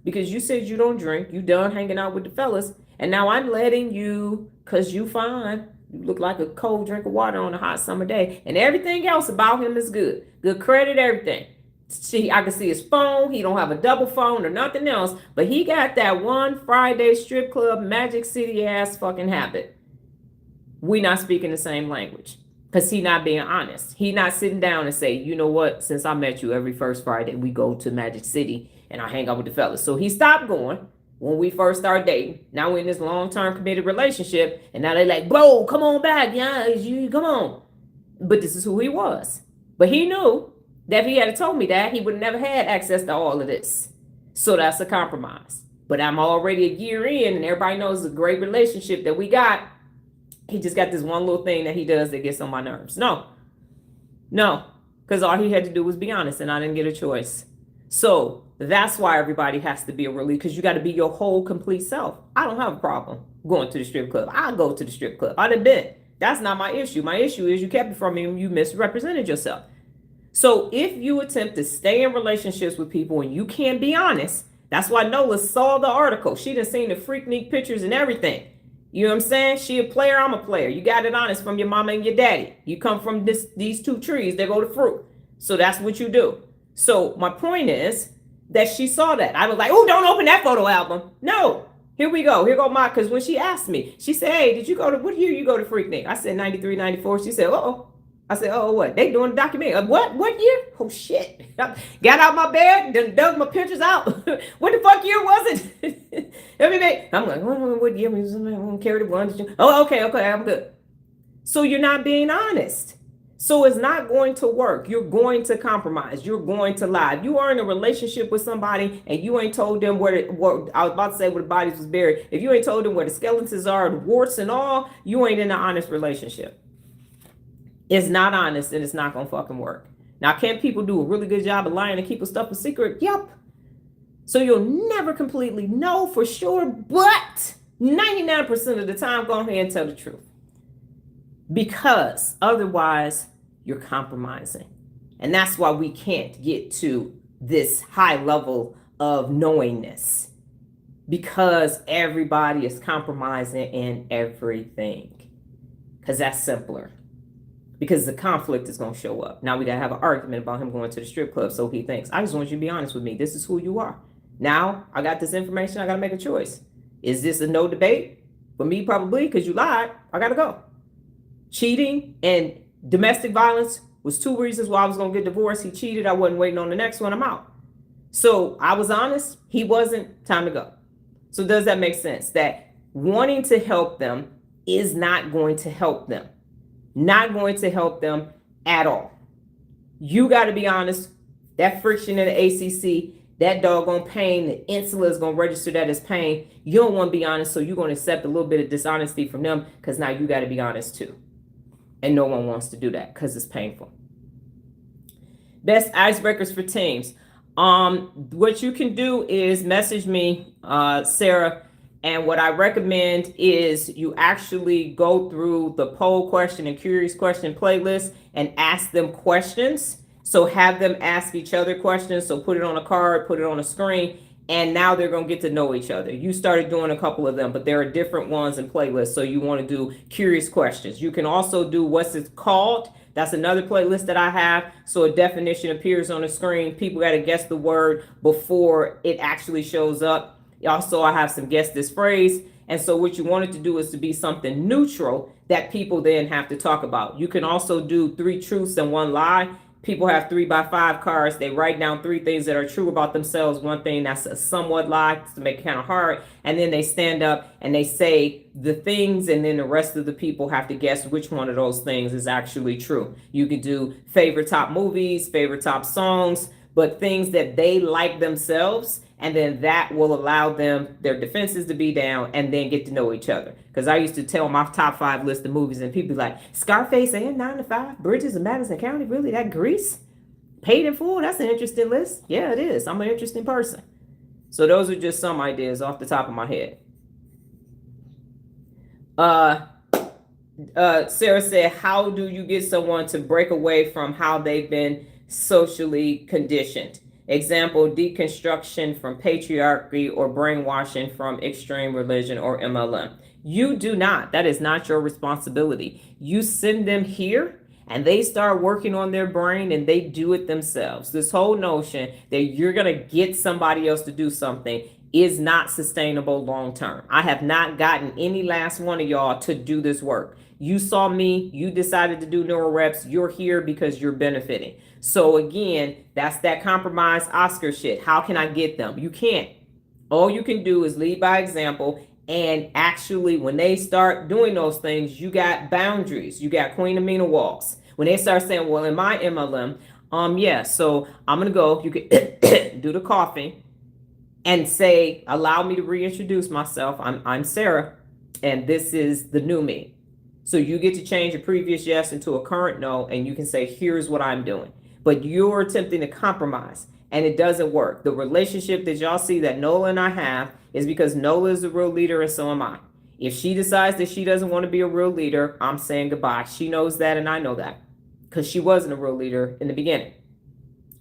[SPEAKER 1] Because you said you don't drink. You done hanging out with the fellas. And now I'm letting you, because you fine. You look like a cold drink of water on a hot summer day. And everything else about him is good. Good credit, everything. See, I can see his phone. He don't have a double phone or nothing else. But he got that one Friday strip club Magic City ass fucking habit. We not speaking the same language. Because he not being honest. He not sitting down and say, you know what, since I met you, every first Friday we go to Magic City and I hang out with the fellas. So he stopped going when we first started dating. Now we're in this long-term committed relationship, and now they like, bro, come on back. Yeah, you come on. But this is who he was. But he knew that if he had told me that, he would have never had access to all of this. So that's a compromise. But I'm already a year in, and everybody knows it's a great relationship that we got. He just got this one little thing that he does that gets on my nerves. No, because all he had to do was be honest, and I didn't get a choice. So that's why everybody has to be a really, because you got to be your whole complete self. I don't have a problem going to the strip club. I'll go to the strip club. I'd have been. That's not my issue. My issue is you kept it from me and you misrepresented yourself. So if you attempt to stay in relationships with people and you can't be honest, that's why Nola saw the article. She done seen the freaknik pictures and everything. You know what I'm saying? She a player, I'm a player. You got it honest from your mama and your daddy. You come from these two trees, they go to fruit. So that's what you do. So my point is that she saw that. I was like, oh, don't open that photo album. No, here we go. Here go my, because when she asked me, she said, hey, did you go to, what year you go to Freaknik? I said 93, 94. She said, uh-oh. I said, oh, what? They doing a documentary. What year? Oh, shit. Got out my bed, then dug my pictures out. What the fuck year was it? I'm like, what year? Carry the one. Oh, okay, I'm good. So you're not being honest. So it's not going to work. You're going to compromise. You're going to lie. If you are in a relationship with somebody and you ain't told them where I was about to say where the bodies was buried. If you ain't told them where the skeletons are, the warts and all, you ain't in an honest relationship. It's not honest, and it's not going to fucking work. Now, can people do a really good job of lying and keeping stuff a secret? Yep. So you'll never completely know for sure, but 99% of the time, go ahead and tell the truth. Because otherwise, you're compromising. And that's why we can't get to this high level of knowingness. Because everybody is compromising in everything. Because that's simpler. Because the conflict is going to show up. Now we got to have an argument about him going to the strip club. So he thinks, I just want you to be honest with me. This is who you are. Now I got this information. I got to make a choice. Is this a no debate? For me, probably, because you lied. I got to go. Cheating and domestic violence was 2 reasons why I was going to get divorced. He cheated. I wasn't waiting on the next one. I'm out. So I was honest. He wasn't. Time to go. So does that make sense? That wanting to help them is not going to help them. Not going to help them at all. You got to be honest. That friction in the ACC, that doggone pain, the insula is going to register that as pain. You don't want to be honest, so you're going to accept a little bit of dishonesty from them because now you got to be honest too. And no one wants to do that because it's painful. Best icebreakers for teams. What you can do is message me, Sarah. And what I recommend is you actually go through the poll question and curious question playlist and ask them questions. So have them ask each other questions. So put it on a card, put it on a screen, and now they're going to get to know each other. You started doing a couple of them, but there are different ones in playlists. So you want to do curious questions. You can also do what's it called. That's another playlist that I have. So a definition appears on the screen. People got to guess the word before it actually shows up. Also, I have some guess this phrase. And so what you wanted to do is to be something neutral that people then have to talk about. You can also do 3 truths and 1 lie. People have 3x5 cards. They write down 3 things that are true about themselves. 1 thing that's a somewhat lie to make it kind of hard. And then they stand up and they say the things, and then the rest of the people have to guess which one of those things is actually true. You could do favorite top movies, favorite top songs, but things that they like themselves. And then that will allow them, their defenses to be down, and then get to know each other. Because I used to tell my top 5 list of movies, and people be like, Scarface and 9 to 5, Bridges of Madison County, really? That Grease? Paid in Full? That's an interesting list. Yeah, it is. I'm an interesting person. So those are just some ideas off the top of my head. Sarah said, how do you get someone to break away from how they've been socially conditioned? Example, deconstruction from patriarchy or brainwashing from extreme religion or MLM. You do not. That is not your responsibility. You send them here and they start working on their brain and they do it themselves. This whole notion that you're going to get somebody else to do something is not sustainable long term. I have not gotten any last one of y'all to do this work. You saw me, you decided to do Neuro Reps, you're here because you're benefiting. So again, that's that compromise Oscar shit. How can I get them? You can't. All you can do is lead by example. And actually, when they start doing those things, you got boundaries. You got Queen Amina walks. When they start saying, well, in my MLM, yeah, so I'm going to go, you can do the coughing and say, allow me to reintroduce myself. I'm Sarah, and this is the new me. So you get to change a previous yes into a current no, and you can say, here's what I'm doing. But you're attempting to compromise, and it doesn't work. The relationship that y'all see that Nola and I have is because Nola is a real leader, and so am I. If she decides that she doesn't want to be a real leader, I'm saying goodbye. She knows that, and I know that, because she wasn't a real leader in the beginning.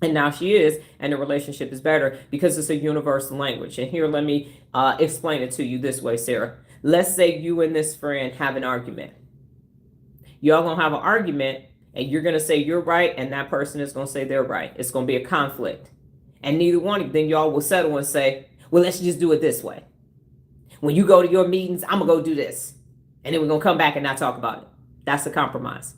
[SPEAKER 1] And now she is, and the relationship is better because it's a universal language. And here, let me explain it to you this way, Sarah. Let's say you and this friend have an argument. Y'all gonna have an argument, and you're gonna say you're right, and that person is gonna say they're right. It's gonna be a conflict. And neither one of you, then y'all will settle and say, well, let's just do it this way. When you go to your meetings, I'm gonna go do this. And then we're gonna come back and not talk about it. That's a compromise.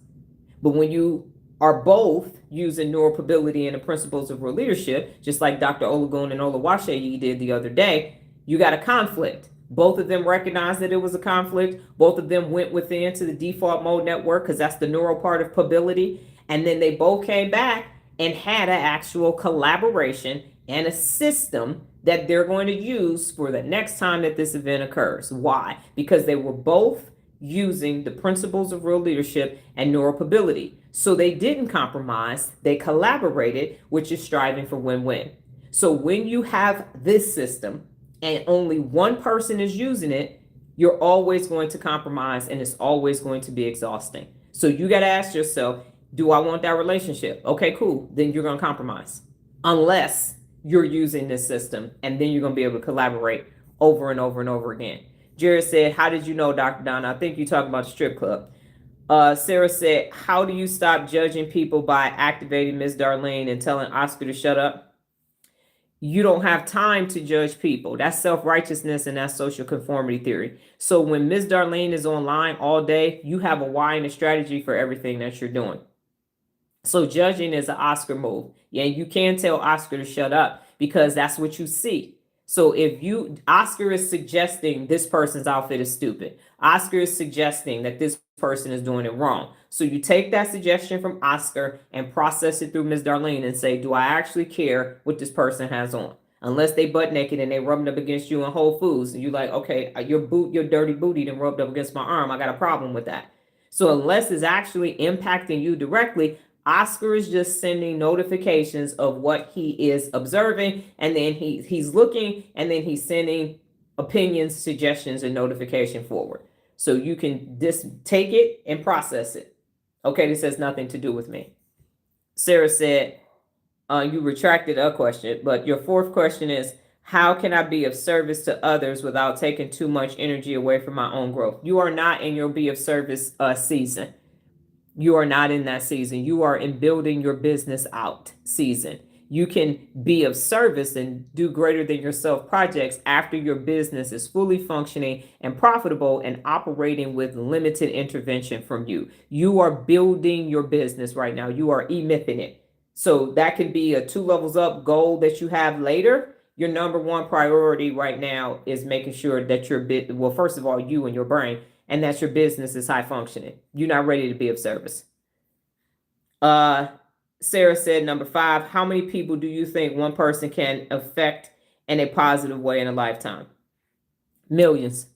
[SPEAKER 1] But when you are both using neuromobility and the principles of real leadership, just like Dr. Olagun and Olawasheyi did the other day, you got a conflict. Both of them recognized that it was a conflict. Both of them went within to the default mode network, because that's the neural part of mobility. And then they both came back and had an actual collaboration and a system that they're going to use for the next time that this event occurs. Why? Because they were both using the principles of real leadership and neuromobility. So they didn't compromise, they collaborated, which is striving for win-win. So when you have this system and only one person is using it, you're always going to compromise, and it's always going to be exhausting. So you got to ask yourself, do I want that relationship? Okay, cool. Then you're going to compromise. Unless you're using this system, and then you're going to be able to collaborate over and over and over again. Jared said, how did you know, Dr. Donna? I think you talked about the strip club. Sarah said, how do you stop judging people by activating Miss Darlene and telling Oscar to shut up? You don't have time to judge people. That's self-righteousness, and that's social conformity theory. So when Miss Darlene is online all day, you have a why and a strategy for everything that you're doing. So judging is an Oscar move. Yeah, you can tell Oscar to shut up because that's what you see. So if Oscar is suggesting this person's outfit is stupid. Oscar is suggesting that this person is doing it wrong. So you take that suggestion from Oscar and process it through Ms. Darlene and say, do I actually care what this person has on? Unless they butt naked and they rubbed up against you in Whole Foods, and you're like, okay, your dirty booty done rubbed up against my arm. I got a problem with that. So unless it's actually impacting you directly, Oscar is just sending notifications of what he is observing, and then he's looking, and then he's sending opinions, suggestions, and notification forward. So you can just take it and process it. Okay, this has nothing to do with me. Sarah said, you retracted a question, but your fourth question is, how can I be of service to others without taking too much energy away from my own growth? You are not in your be of service season. You are not in that season. You are in building your business out season. You can be of service and do greater than yourself projects after your business is fully functioning and profitable and operating with limited intervention from you. You are building your business right now. You are emithing it. So that could be a 2 levels up goal that you have later. Your number one priority right now is making sure that well, first of all, you and your brain, and that your business is high functioning. You're not ready to be of service. Sarah said, number 5, how many people do you think one person can affect in a positive way in a lifetime? Millions.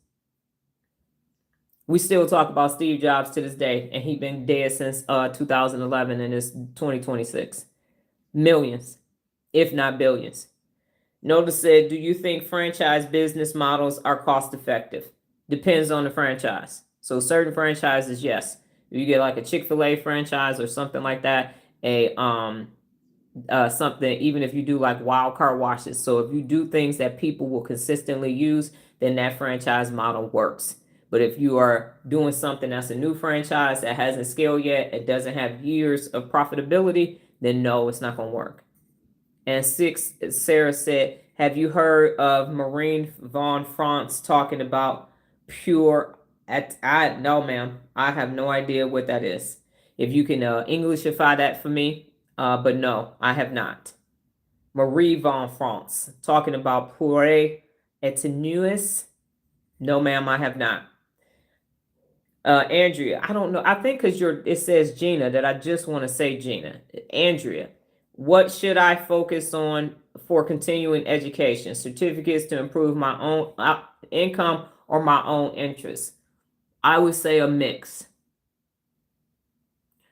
[SPEAKER 1] We still talk about Steve Jobs to this day, and he's been dead since 2011, and it's 2026. Millions, if not billions. Noda said, do you think franchise business models are cost effective? Depends on the franchise. So certain franchises, yes. If you get like a Chick-fil-A franchise or something like that, something, even if you do like wild car washes. So if you do things that people will consistently use, then that franchise model works. But if you are doing something that's a new franchise that hasn't scaled yet, it doesn't have years of profitability, then no, it's not going to work. And 6, Sarah said, have you heard of Marine von France talking about pure No, ma'am. I have no idea what that is. If you can Englishify that for me, but no, I have not. Marie Von France talking about puree tenuis. No, ma'am, I have not. Andrea, I don't know. I think because it says Gina that I just want to say Gina. Andrea, what should I focus on for continuing education? Certificates to improve my own income or my own interests? I would say a mix.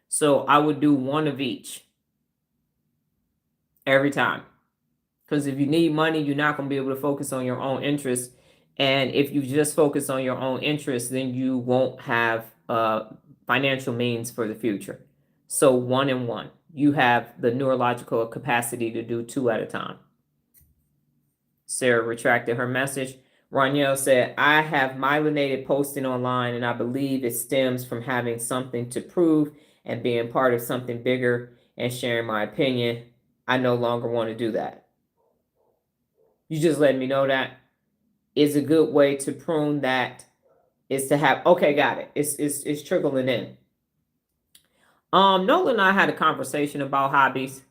[SPEAKER 1] So I would do one of each every time. Because if you need money, you're not going to be able to focus on your own interests. And if you just focus on your own interests, then you won't have financial means for the future. So 1 and 1. You have the neurological capacity to do 2 at a time. Sarah retracted her message. Roniel said, I have myelinated posting online, and I believe it stems from having something to prove and being part of something bigger and sharing my opinion. I no longer want to do that. You just let me know that is a good way to prune that is to have, okay, got it. It's trickling in. Nola and I had a conversation about hobbies.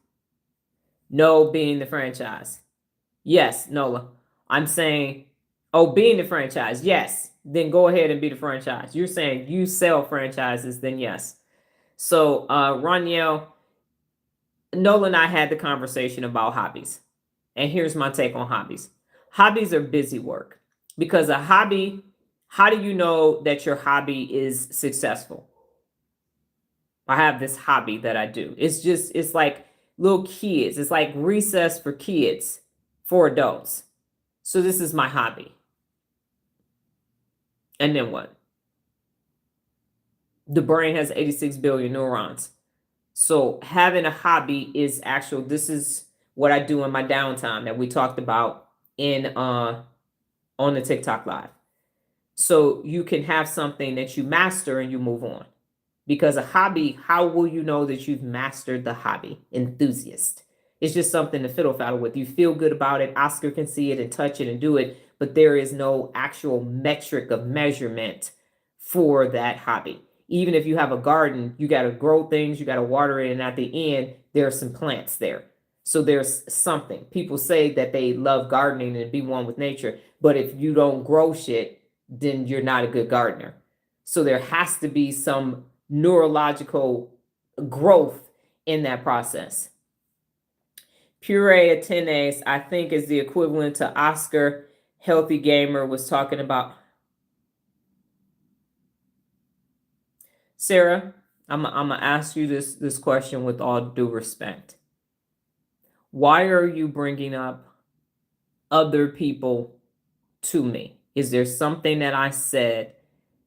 [SPEAKER 1] No being the franchise. Yes, Nola. I'm saying, being the franchise. Yes. Then go ahead and be the franchise. You're saying you sell franchises, then yes. So, Roniel, Nola and I had the conversation about hobbies. And here's my take on hobbies. Hobbies are busy work because a hobby, how do you know that your hobby is successful? I have this hobby that I do. It's like little kids. It's like recess for kids, for adults. So this is my hobby. And then what? The brain has 86 billion neurons. So having a hobby is this is what I do in my downtime that we talked about on the TikTok live. So you can have something that you master and you move on. Because a hobby, how will you know that you've mastered the hobby? Enthusiast. It's just something to fiddle faddle with. You feel good about it. Oscar can see it and touch it and do it, but there is no actual metric of measurement for that hobby. Even if you have a garden, you got to grow things, you got to water it, and at the end, there are some plants there. So there's something. People say that they love gardening and be one with nature, but if you don't grow shit, then you're not a good gardener. So there has to be some neurological growth in that process. Puree Atenes, I think, is the equivalent to Oscar. Healthy Gamer was talking about. Sarah, I'm gonna ask you this question with all due respect. Why are you bringing up other people to me? Is there something that I said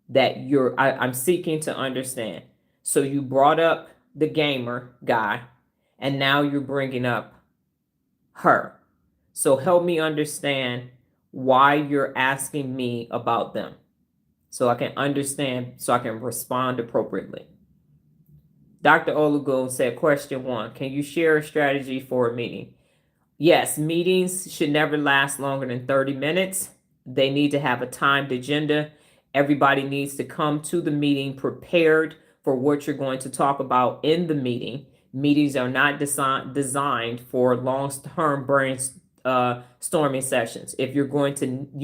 [SPEAKER 1] that I'm seeking to understand? So you brought up the gamer guy, and now you're bringing up her. So help me understand why you're asking me about them, so I can understand, so I can respond appropriately. Dr. Oligodendrocytes said, question 1, can you share a strategy for a meeting? Yes, meetings should never last longer than 30 minutes. They need to have a timed agenda. Everybody needs to come to the meeting prepared for what you're going to talk about in the meeting. Meetings are not designed for long-term brainstorming sessions. If you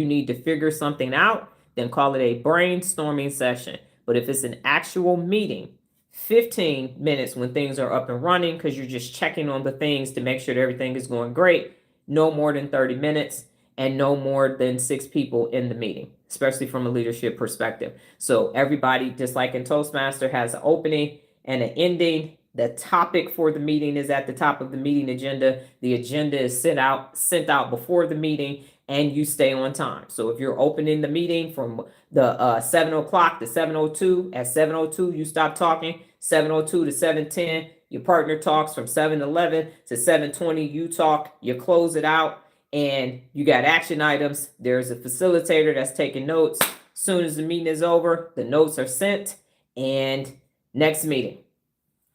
[SPEAKER 1] need to figure something out, then call it a brainstorming session. But if it's an actual meeting, 15 minutes when things are up and running, because you're just checking on the things to make sure that everything is going great. No more than 30 minutes and no more than 6 people in the meeting, especially from a leadership perspective. So everybody, just like in Toastmaster, has an opening and an ending. The topic for the meeting is at the top of the meeting agenda. The agenda is sent out before the meeting, and you stay on time. So if you're opening the meeting from the 7 o'clock to 7:02, at 7:02 you stop talking. 7:02 to 7:10, your partner talks. From 7:11 to 7:20, you talk. You close it out, and you got action items. There's a facilitator that's taking notes. As soon as the meeting is over, the notes are sent, and next meeting.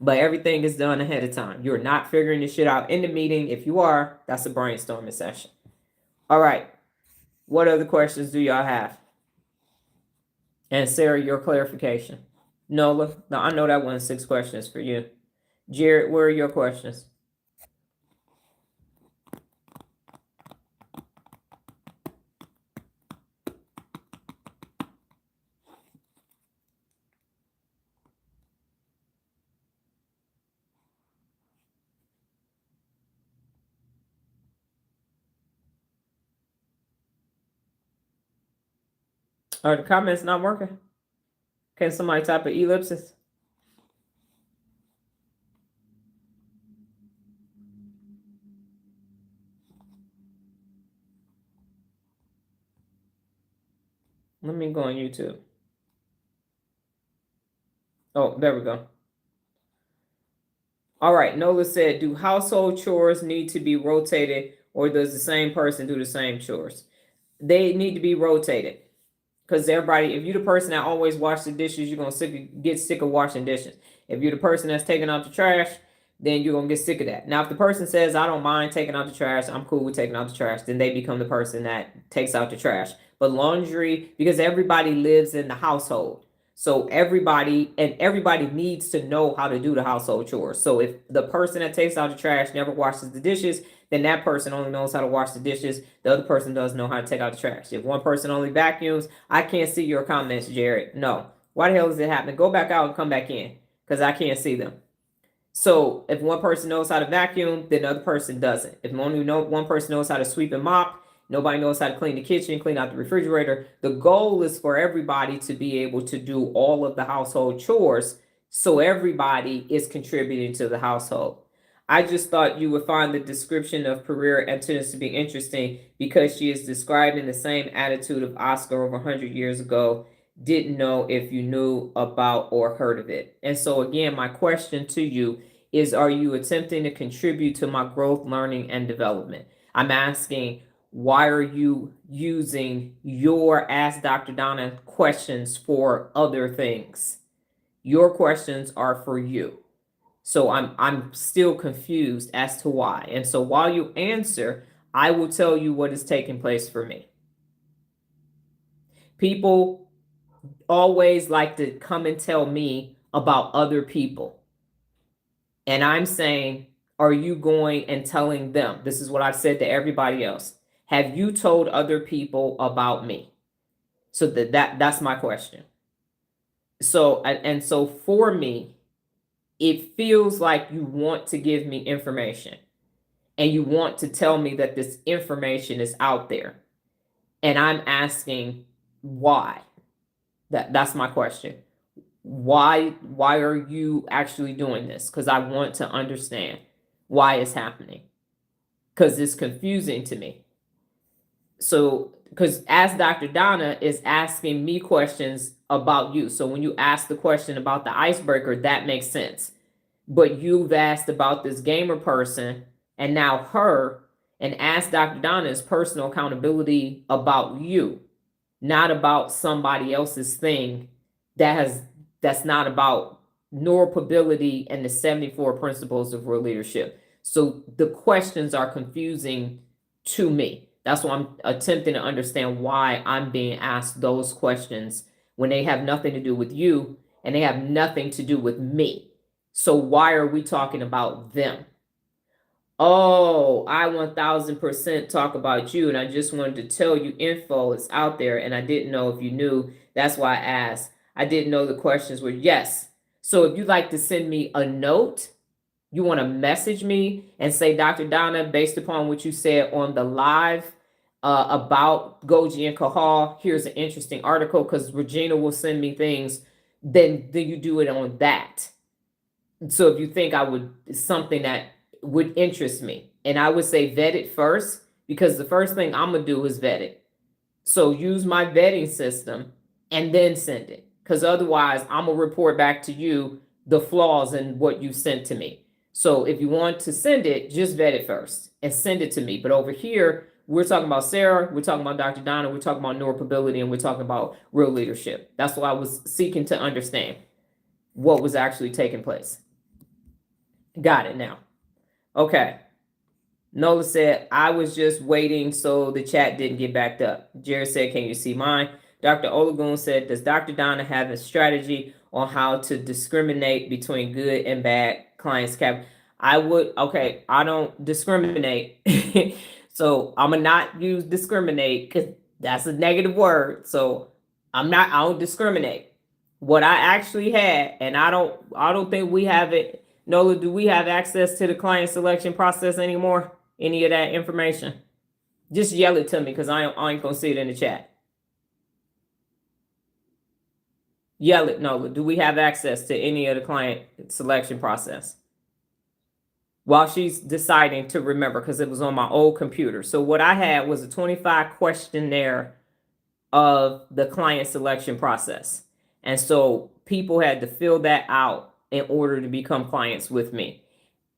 [SPEAKER 1] But everything is done ahead of time. You're not figuring this shit out in the meeting. If you are, that's a brainstorming session. All right. What other questions do y'all have? And Sarah, your clarification. Nola, no, I know that wasn't 6 questions for you. Jared, where are your questions? Are the comments not working? Can somebody type an ellipsis? Let me go on YouTube. Oh, there we go. All right, Nola said, do household chores need to be rotated, or does the same person do the same chores? They need to be rotated. Because everybody, if you're the person that always washes the dishes, you're going to get sick of washing dishes. If you're the person that's taking out the trash, then you're going to get sick of that. Now, if the person says, I don't mind taking out the trash, I'm cool with taking out the trash, then they become the person that takes out the trash. But laundry, because everybody lives in the household. So everybody needs to know how to do the household chores. So if the person that takes out the trash never washes the dishes, then that person only knows how to wash the dishes. The other person doesn't know how to take out the trash. If one person only vacuums, I can't see your comments, Jared. No. Why the hell is it happening? Go back out and come back in, because I can't see them. So if one person knows how to vacuum, then the other person doesn't. If only one person knows how to sweep and mop, nobody knows how to clean the kitchen, clean out the refrigerator. The goal is for everybody to be able to do all of the household chores, so everybody is contributing to the household. I just thought you would find the description of Pereira Antunes to be interesting, because she is describing the same attitude of Oscar over 100 years ago. Didn't know if you knew about or heard of it. And so again, my question to you is, are you attempting to contribute to my growth, learning, and development? I'm asking, why are you using your Ask Dr. Donna questions for other things? Your questions are for you. So I'm still confused as to why. And so while you answer, I will tell you what is taking place for me. People always like to come and tell me about other people. And I'm saying, are you going and telling them? This is what I've said to everybody else. Have you told other people about me? So that's my question. So, and so for me, it feels like you want to give me information, and you want to tell me that this information is out there. And I'm asking why. That's my question. Why are you actually doing this? Because I want to understand why it's happening. Because it's confusing to me. So, because Ask Dr. Donna is asking me questions about you. So when you ask the question about the icebreaker, that makes sense. But you've asked about this gamer person, and now her, and Ask Dr. Donna's personal accountability about you, not about somebody else's thing that's not about neuropability and the 74 principles of real leadership. So the questions are confusing to me. That's why I'm attempting to understand why I'm being asked those questions when they have nothing to do with you and they have nothing to do with me. So why are we talking about them? Oh, I 1000% talk about you, and I just wanted to tell you info is out there, and I didn't know if you knew. That's why I asked. I didn't know the questions were yes. So if you'd like to send me a note, you want to message me and say, Dr. Donna, based upon what you said on the live about Goji and Kahal, here's an interesting article, because Regina will send me things, then you do it on that. So if you think I would, something that would interest me, and I would say vet it first, because the first thing I'm gonna do is vet it. So use my vetting system and then send it, because otherwise I'm gonna report back to you the flaws in what you sent to me. So if you want to send it, just vet it first and send it to me. But over here, we're talking about Sarah, we're talking about Dr. Donna, we're talking about neuropability, and we're talking about real leadership. That's what I was seeking to understand, what was actually taking place. Got it now. Okay. Nola said, I was just waiting so the chat didn't get backed up. Jared said, can you see mine? Dr. Olagun said, does Dr. Donna have a strategy on how to discriminate between good and bad clients? I don't discriminate. So I'm gonna not use discriminate because that's a negative word. So I don't discriminate. What I actually had, and I don't think we have it. Nola, do we have access to the client selection process anymore? Any of that information? Just yell it to me because I ain't gonna see it in the chat. Yell it, Nola. Do we have access to any of the client selection process? While she's deciding to remember, because it was on my old computer. So what I had was a 25 questionnaire of the client selection process. And so people had to fill that out in order to become clients with me.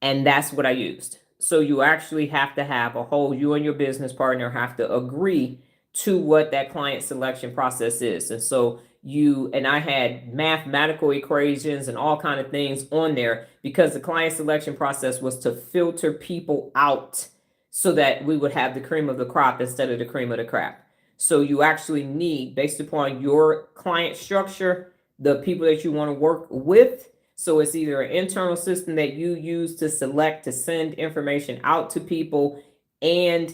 [SPEAKER 1] And that's what I used. So you actually have to have you and your business partner have to agree to what that client selection process is. And so I had mathematical equations and all kind of things on there because the client selection process was to filter people out so that we would have the cream of the crop instead of the cream of the crop. So you actually need, based upon your client structure, the people that you want to work with. So it's either an internal system that you use to select to send information out to people, and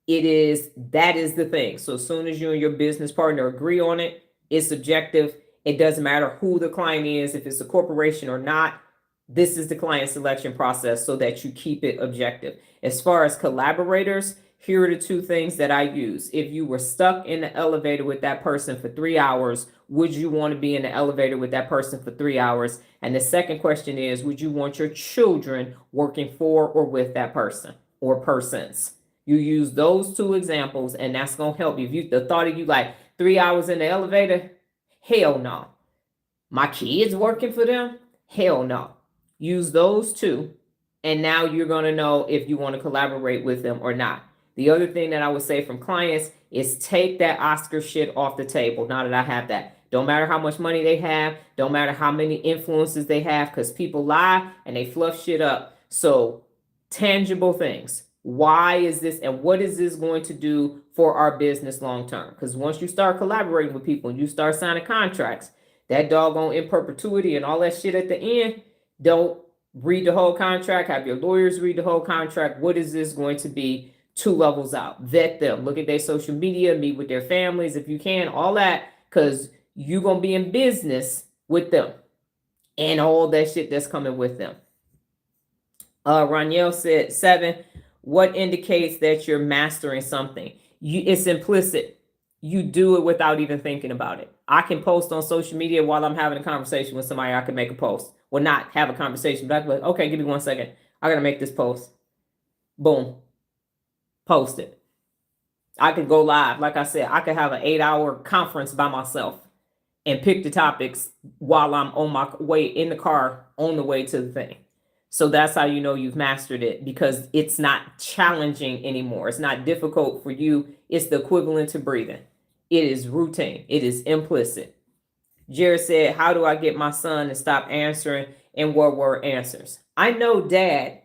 [SPEAKER 1] that is the thing. So as soon as you and your business partner agree on it, it's objective. It doesn't matter who the client is, if it's a corporation or not. This is the client selection process so that you keep it objective. As far as collaborators, here are the two things that I use. If you were stuck in the elevator with that person for 3 hours, would you want to be in the elevator with that person for 3 hours? And the second question is, would you want your children working for or with that person or persons? You use those two examples, and that's going to help you. If the thought of you like 3 hours in the elevator, hell no. My kids working for them? Hell no. Use those two, and now you're going to know if you want to collaborate with them or not. The other thing that I would say from clients is take that Oscar shit off the table. Now that I have that, don't matter how much money they have, don't matter how many influences they have, because people lie and they fluff shit up. So tangible things. Why is this, and what is this going to do for our business long term? Because once you start collaborating with people and you start signing contracts, that doggone in perpetuity and all that shit at the end, don't read the whole contract. Have your lawyers read the whole contract. What is this going to be? 2 levels out. Vet them. Look at their social media. Meet with their families if you can. All that, because you're going to be in business with them and all that shit that's coming with them. Raniel said 7. What indicates that you're mastering something? It's implicit. You do it without even thinking about it. I can post on social media while I'm having a conversation with somebody. I can make a post. Well, not have a conversation, but I can be like, okay, give me 1 second. I got to make this post. Boom. Post it. I could go live. Like I said, I could have an 8-hour conference by myself and pick the topics while I'm on my way in the car on the way to the thing. So that's how you know you've mastered it, because it's not challenging anymore. It's not difficult for you. It's the equivalent to breathing. It is routine. It is implicit. Jared said, how do I get my son to stop answering in one-word answers? I know Dad.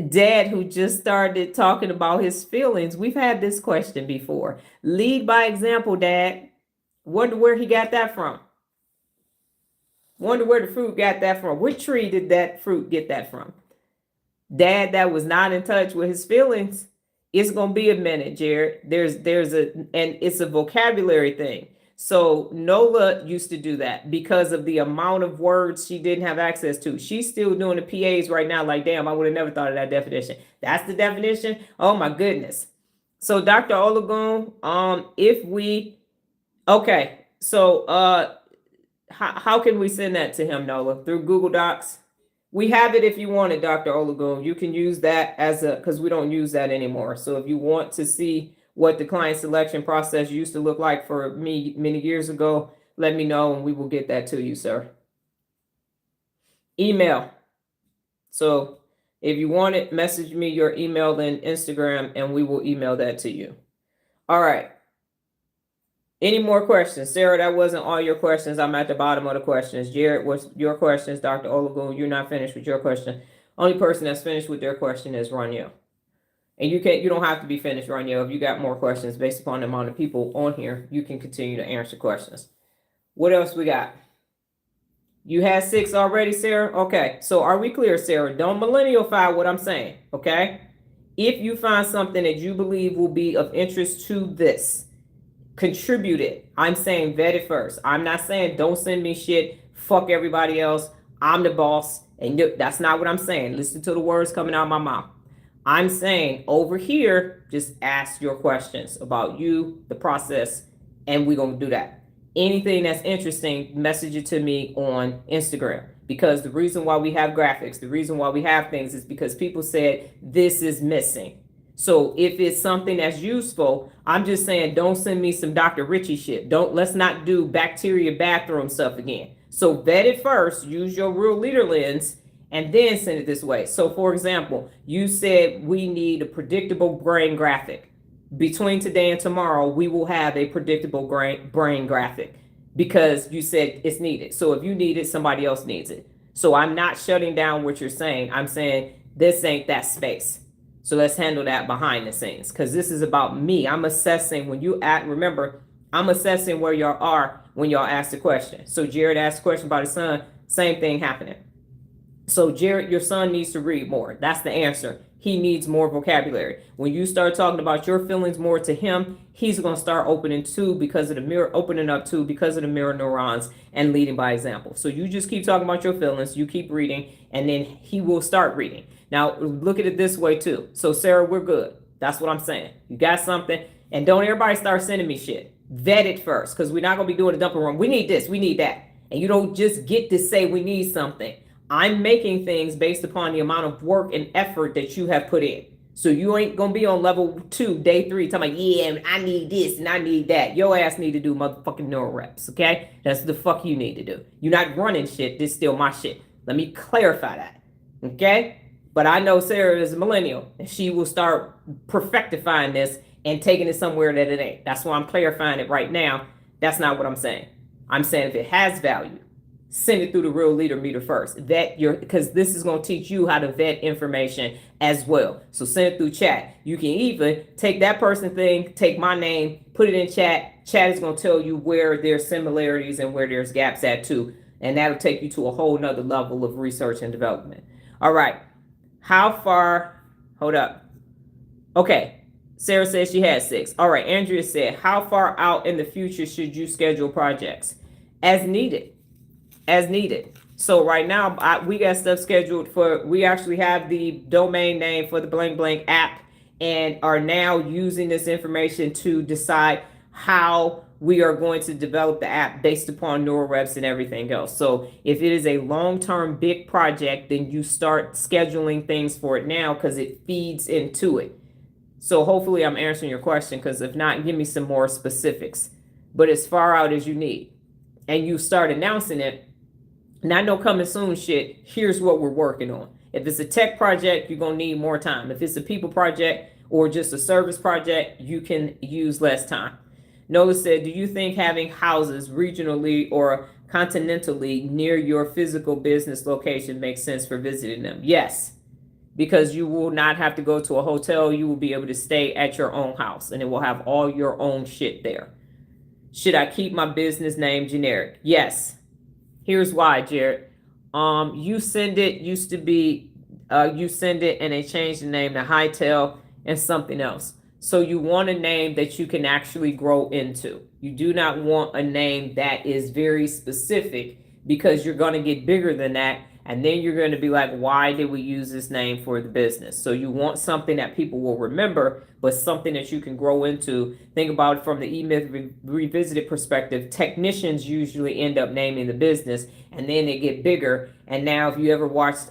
[SPEAKER 1] Dad, who just started talking about his feelings. We've had this question before. Lead by example, Dad. Wonder where he got that from. Wonder where the fruit got that from. Which tree did that fruit get that from? Dad that was not in touch with his feelings. It's going to be a minute, Jared. And it's a vocabulary thing. So Nola used to do that because of the amount of words she didn't have access to. She's still doing the PAs right now. Like, damn, I would have never thought of that definition. That's the definition. Oh my goodness. So Dr. Olagun, how can we send that to him, Nola? Through Google Docs? We have it if you want it, Dr. Olagun. You can use that because we don't use that anymore. So if you want to see what the client selection process used to look like for me many years ago, let me know and we will get that to you, sir. Email. So if you want it, message me your email and Instagram and we will email that to you. All right. Any more questions? Sarah, that wasn't all your questions. I'm at the bottom of the questions. Jared, what's your questions? Dr. Olagun, you're not finished with your question. Only person that's finished with their question is Raniel. And you don't have to be finished, Raniel. If you got more questions based upon the amount of people on here, you can continue to answer questions. What else we got? You had 6 already, Sarah? Okay. So are we clear, Sarah? Don't millennialify what I'm saying, okay? If you find something that you believe will be of interest to this, contribute it. I'm saying vet it first. I'm not saying don't send me shit. Fuck everybody else. I'm the boss. And that's not what I'm saying. Listen to the words coming out of my mouth. I'm saying over here, just ask your questions about you, the process, and we're going to do that. Anything that's interesting, message it to me on Instagram. Because the reason why we have graphics, the reason why we have things is because people said this is missing. So if it's something that's useful, I'm just saying don't send me some Dr. Richie shit. Let's not do bacteria bathroom stuff again. So vet it first, use your real leader lens, and then send it this way. So for example, you said we need a predictable brain graphic. Between today and tomorrow, we will have a predictable brain graphic because you said it's needed. So if you need it, somebody else needs it. So I'm not shutting down what you're saying. I'm saying this ain't that space. So let's handle that behind the scenes because this is about me. I'm assessing when you remember, I'm assessing where y'all are when y'all ask the question. So Jared asked a question about his son, same thing happening. So Jared, your son needs to read more. That's the answer. He needs more vocabulary. When you start talking about your feelings more to him, he's going to start opening up too because of the mirror neurons and leading by example. So you just keep talking about your feelings, you keep reading, and then he will start reading. Now, look at it this way too. So Sarah, we're good. That's what I'm saying. You got something, and don't everybody start sending me shit. Vet it first because we're not going to be doing a dumping room. We need this, we need that. And you don't just get to say we need something. I'm making things based upon the amount of work and effort that you have put in. So you ain't going to be on level 2, day 3, talking about, yeah, I need this and I need that. Your ass need to do motherfucking Neuro Reps, okay? That's the fuck you need to do. You're not running shit. This is still my shit. Let me clarify that, okay? But I know Sarah is a millennial, and she will start perfectifying this and taking it somewhere that it ain't. That's why I'm clarifying it right now. That's not what I'm saying. I'm saying if it has value, send it through the real leader meter first. Because this is going to teach you how to vet information as well. So send it through chat. You can even take that person thing, take my name, put it in chat. Chat is going to tell you where there's similarities and where there's gaps at too. And that'll take you to a whole nother level of research and development. All right. How far? Hold up. Okay. Sarah says she has 6. All right. Andrea said, how far out in the future should you schedule projects? As needed. As needed. So right now we got stuff scheduled we actually have the domain name for the blank blank app and are now using this information to decide how we are going to develop the app based upon Neuro Reps and everything else. So if it is a long-term big project, then you start scheduling things for it now because it feeds into it. So hopefully I'm answering your question, because if not, give me some more specifics. But as far out as you need. And you start announcing it. Not no coming soon shit. Here's what we're working on. If it's a tech project, you're going to need more time. If it's a people project or just a service project, you can use less time. Nola said, do you think having houses regionally or continentally near your physical business location makes sense for visiting them? Yes, because you will not have to go to a hotel. You will be able to stay at your own house and it will have all your own shit there. Should I keep my business name generic? Yes. Here's why, Jared. You send it used to be, you send it and they changed the name to Hightail and something else. So you want a name that you can actually grow into. You do not want a name that is very specific because you're going to get bigger than that. And then you're going to be like, why did we use this name for the business? So you want something that people will remember, but something that you can grow into. Think about it from the E-Myth Revisited perspective. Technicians usually end up naming the business and then they get bigger. And now if you ever watched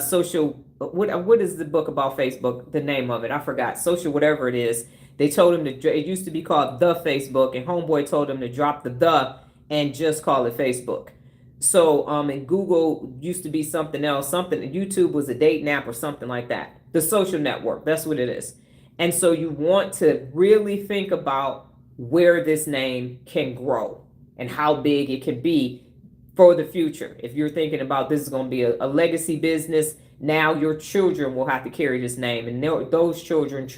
[SPEAKER 1] Social, what is the book about Facebook? The name of it, I forgot. Social whatever it is. They told him it used to be called The Facebook, and Homeboy told him to drop the and just call it Facebook. So, and Google used to be something else, YouTube was a dating app or something like that. The social network, that's what it is. And so you want to really think about where this name can grow and how big it can be for the future. If you're thinking about this is going to be a legacy business, Now your children will have to carry this name, and those children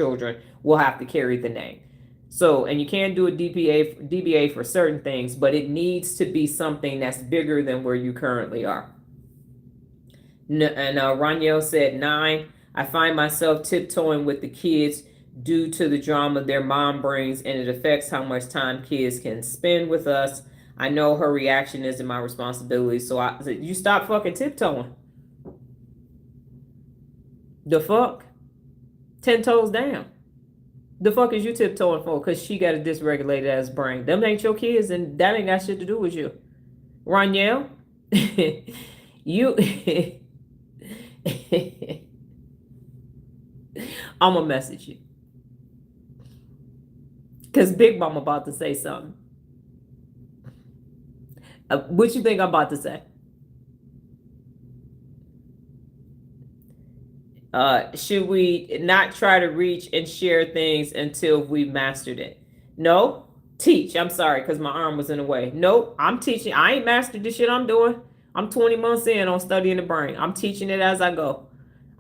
[SPEAKER 1] will have to carry the name. So, and you can do a DBA for certain things, but it needs to be something that's bigger than where you currently are. And Raniel said 9. I find myself tiptoeing with the kids due to the drama their mom brings, and it affects how much time kids can spend with us. I know her reaction isn't my responsibility, so I said, you stop fucking tiptoeing. The fuck? 10 toes down. The fuck is you tiptoeing for? Because she got a dysregulated ass brain. Them ain't your kids, and that ain't got shit to do with you. Raniel, you... I'm gonna message you. Because Big Mama about to say something. What you think I'm about to say? Should we not try to reach and share things until we've mastered it? No. Teach. I'm sorry, because my arm was in the way. Nope. I'm teaching. I ain't mastered the shit I'm doing. I'm 20 months in on studying the brain. I'm teaching it as I go.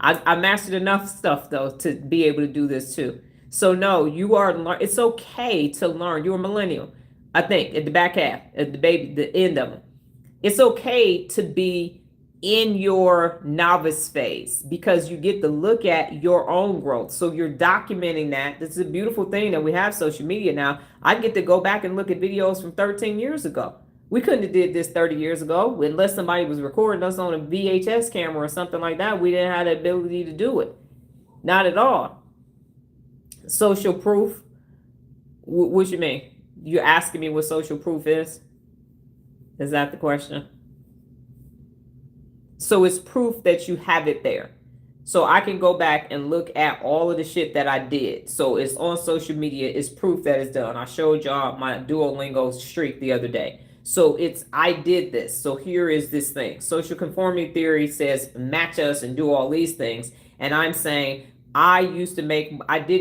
[SPEAKER 1] I mastered enough stuff, though, to be able to do this, too. So, no, you are, it's okay to learn. You're a millennial, I think, at the back half, at the end of it. It's okay to be in your novice phase because you get to look at your own growth. So you're documenting that. This is a beautiful thing that we have social media now. I get to go back and look at videos from 13 years ago. We couldn't have did this 30 years ago unless somebody was recording us on a VHS camera or something like that. We didn't have the ability to do it. Not at all. Social proof. What you mean? You're asking me what social proof is? Is that the question? So it's proof that you have it there. So I can go back and look at all of the shit that I did. So it's on social media. It's proof that it's done. I showed y'all my Duolingo streak the other day. So it's, I did this. So here is this thing. Social conformity theory says match us and do all these things. And I'm saying I didn't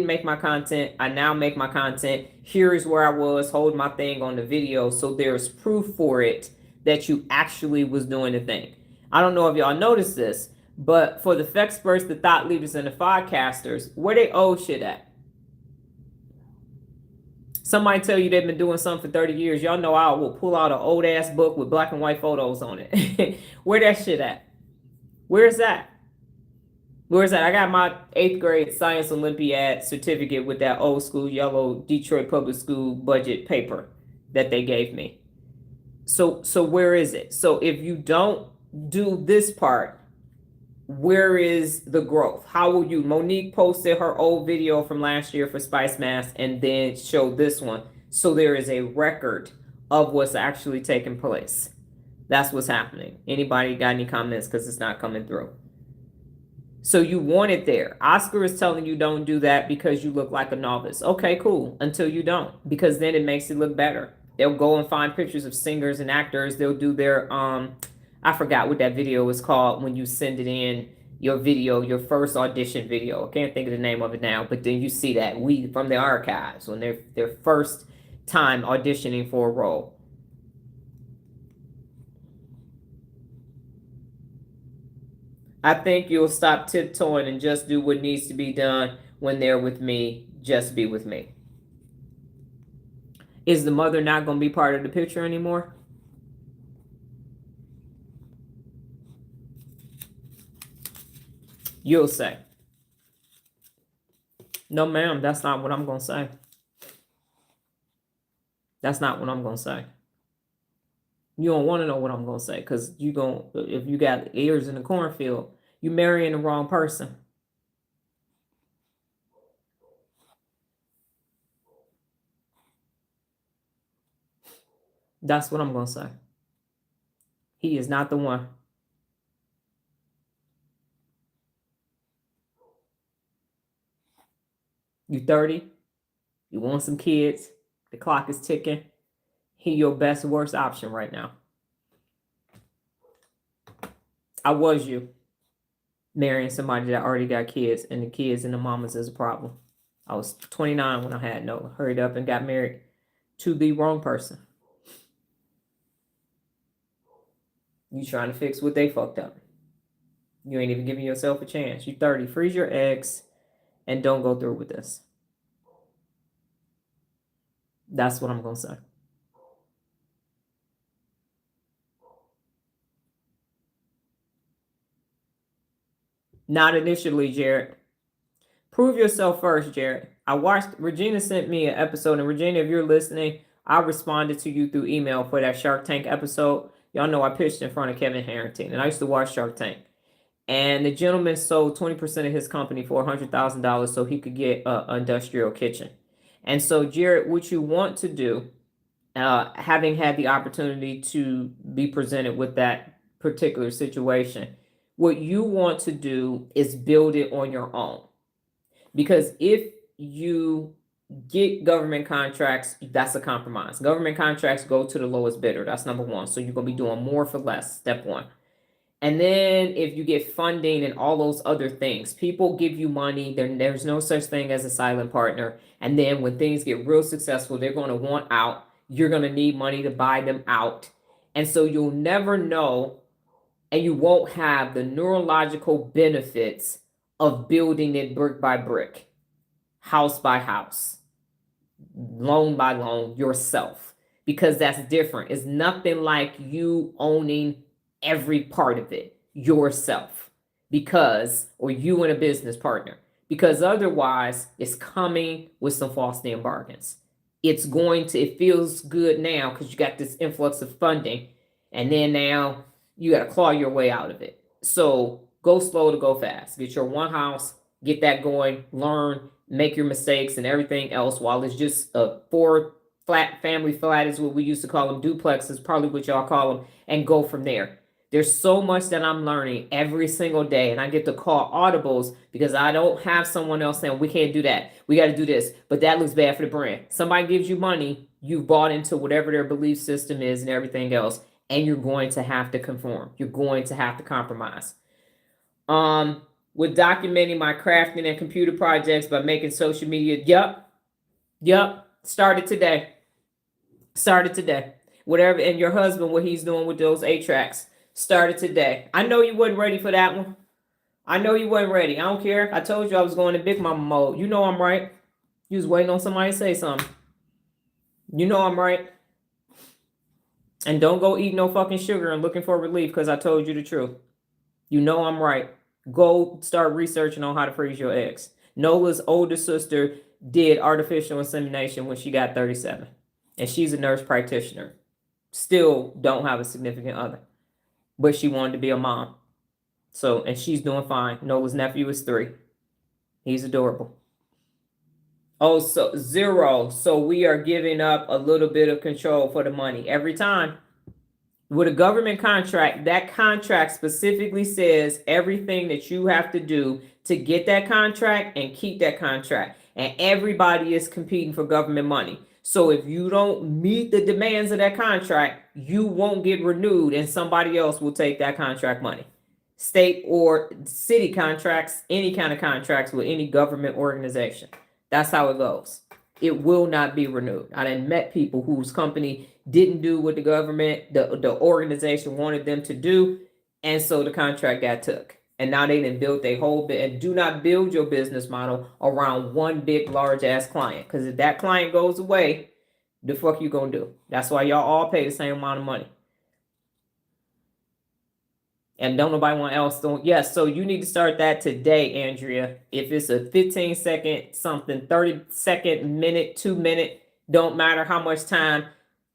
[SPEAKER 1] make my content. I now make my content. Here is where I was holding my thing on the video. So there's proof for it that you actually was doing the thing. I don't know if y'all noticed this, but for the Fexperts, the thought leaders, and the podcasters, where they owe shit at? Somebody tell you they've been doing something for 30 years. Y'all know I will pull out an old ass book with black and white photos on it. Where that shit at? Where's that? Where's that? I got my 8th grade Science Olympiad certificate with that old school yellow Detroit Public School budget paper that they gave me. So where is it? So if you don't do this part, where is the growth? How will you? Monique posted her old video from last year for Spice Mask and then showed this one. So there is a record of what's actually taking place. That's what's happening. Anybody got any comments? Because it's not coming through. So you want it there. Oscar is telling you don't do that because you look like a novice. Okay, cool. Until you don't, because then it makes it look better. They'll go and find pictures of singers and actors. They'll do their I forgot what that video was called when you send it in, your video, your first audition video. I can't think of the name of it now, but then you see that from the archives when their first time auditioning for a role. I think you'll stop tiptoeing and just do what needs to be done when they're with me. Just be with me. Is the mother not going to be part of the picture anymore? You'll say. No, ma'am, that's not what I'm going to say. That's not what I'm going to say. You don't want to know what I'm going to say because if you got ears in the cornfield, you're marrying the wrong person. That's what I'm going to say. He is not the one. You 30, you want some kids, the clock is ticking. He your best, worst option right now. I was you marrying somebody that already got kids, and the kids and the mamas is a problem. I was 29 when I had Noah. Hurried up and got married to the wrong person. You trying to fix what they fucked up. You ain't even giving yourself a chance. You 30. Freeze your eggs and don't go through with this. That's what I'm going to say. Not initially, Jared. Prove yourself first, Jared. Regina sent me an episode, and Regina, if you're listening, I responded to you through email for that Shark Tank episode. Y'all know I pitched in front of Kevin Harrington, and I used to watch Shark Tank. And the gentleman sold 20% of his company for $100,000 so he could get an industrial kitchen. And so, Jared, what you want to do, having had the opportunity to be presented with that particular situation, what you want to do is build it on your own. Because if you get government contracts, that's a compromise. Government contracts go to the lowest bidder. That's number one. So you're going to be doing more for less, step one. And then if you get funding and all those other things, people give you money. There's no such thing as a silent partner. And then when things get real successful, they're going to want out. You're going to need money to buy them out. And so you'll never know, and you won't have the neurological benefits of building it brick by brick, house by house, loan by loan, yourself. Because that's different. It's nothing like you owning every part of it yourself, or you and a business partner, because otherwise it's coming with some false damn bargains. It feels good now because you got this influx of funding, and then now you got to claw your way out of it. So go slow to go fast. Get your one house, get that going, learn, make your mistakes and everything else while it's just a 4 family flat is what we used to call them. Duplexes, probably what y'all call them, and go from there. There's so much that I'm learning every single day, and I get to call audibles because I don't have someone else saying, we can't do that. We got to do this, but that looks bad for the brand. Somebody gives you money, you've bought into whatever their belief system is and everything else, and you're going to have to conform. You're going to have to compromise. With documenting my crafting and computer projects by making social media. Yep. Started today. Whatever, and your husband, what he's doing with those 8 tracks. Started today. I know you wasn't ready for that one. I know you wasn't ready. I don't care. I told you I was going in big mama mode. You know I'm right. You was waiting on somebody to say something. You know I'm right. And don't go eat no fucking sugar and looking for relief because I told you the truth. You know I'm right. Go start researching on how to freeze your eggs. Nola's older sister did artificial insemination when she got 37. And she's a nurse practitioner. Still don't have a significant other. But she wanted to be a mom. So, and she's doing fine. Nola's nephew is 3. He's adorable. Oh, so 0. So we are giving up a little bit of control for the money every time. With a government contract, that contract specifically says everything that you have to do to get that contract and keep that contract. And everybody is competing for government money. So if you don't meet the demands of that contract, you won't get renewed and somebody else will take that contract money. State or city contracts, any kind of contracts with any government organization. That's how it goes. It will not be renewed. I done met people whose company didn't do what the government, the organization wanted them to do. And so the contract got took. And now they done built a whole bit. And do not build your business model around one big, large ass client. Because if that client goes away, the fuck you gonna do? That's why y'all all pay the same amount of money. And don't nobody want else. Yes, so you need to start that today, Andrea. If it's a 15-second something, 30-second, minute, 2-minute, don't matter how much time,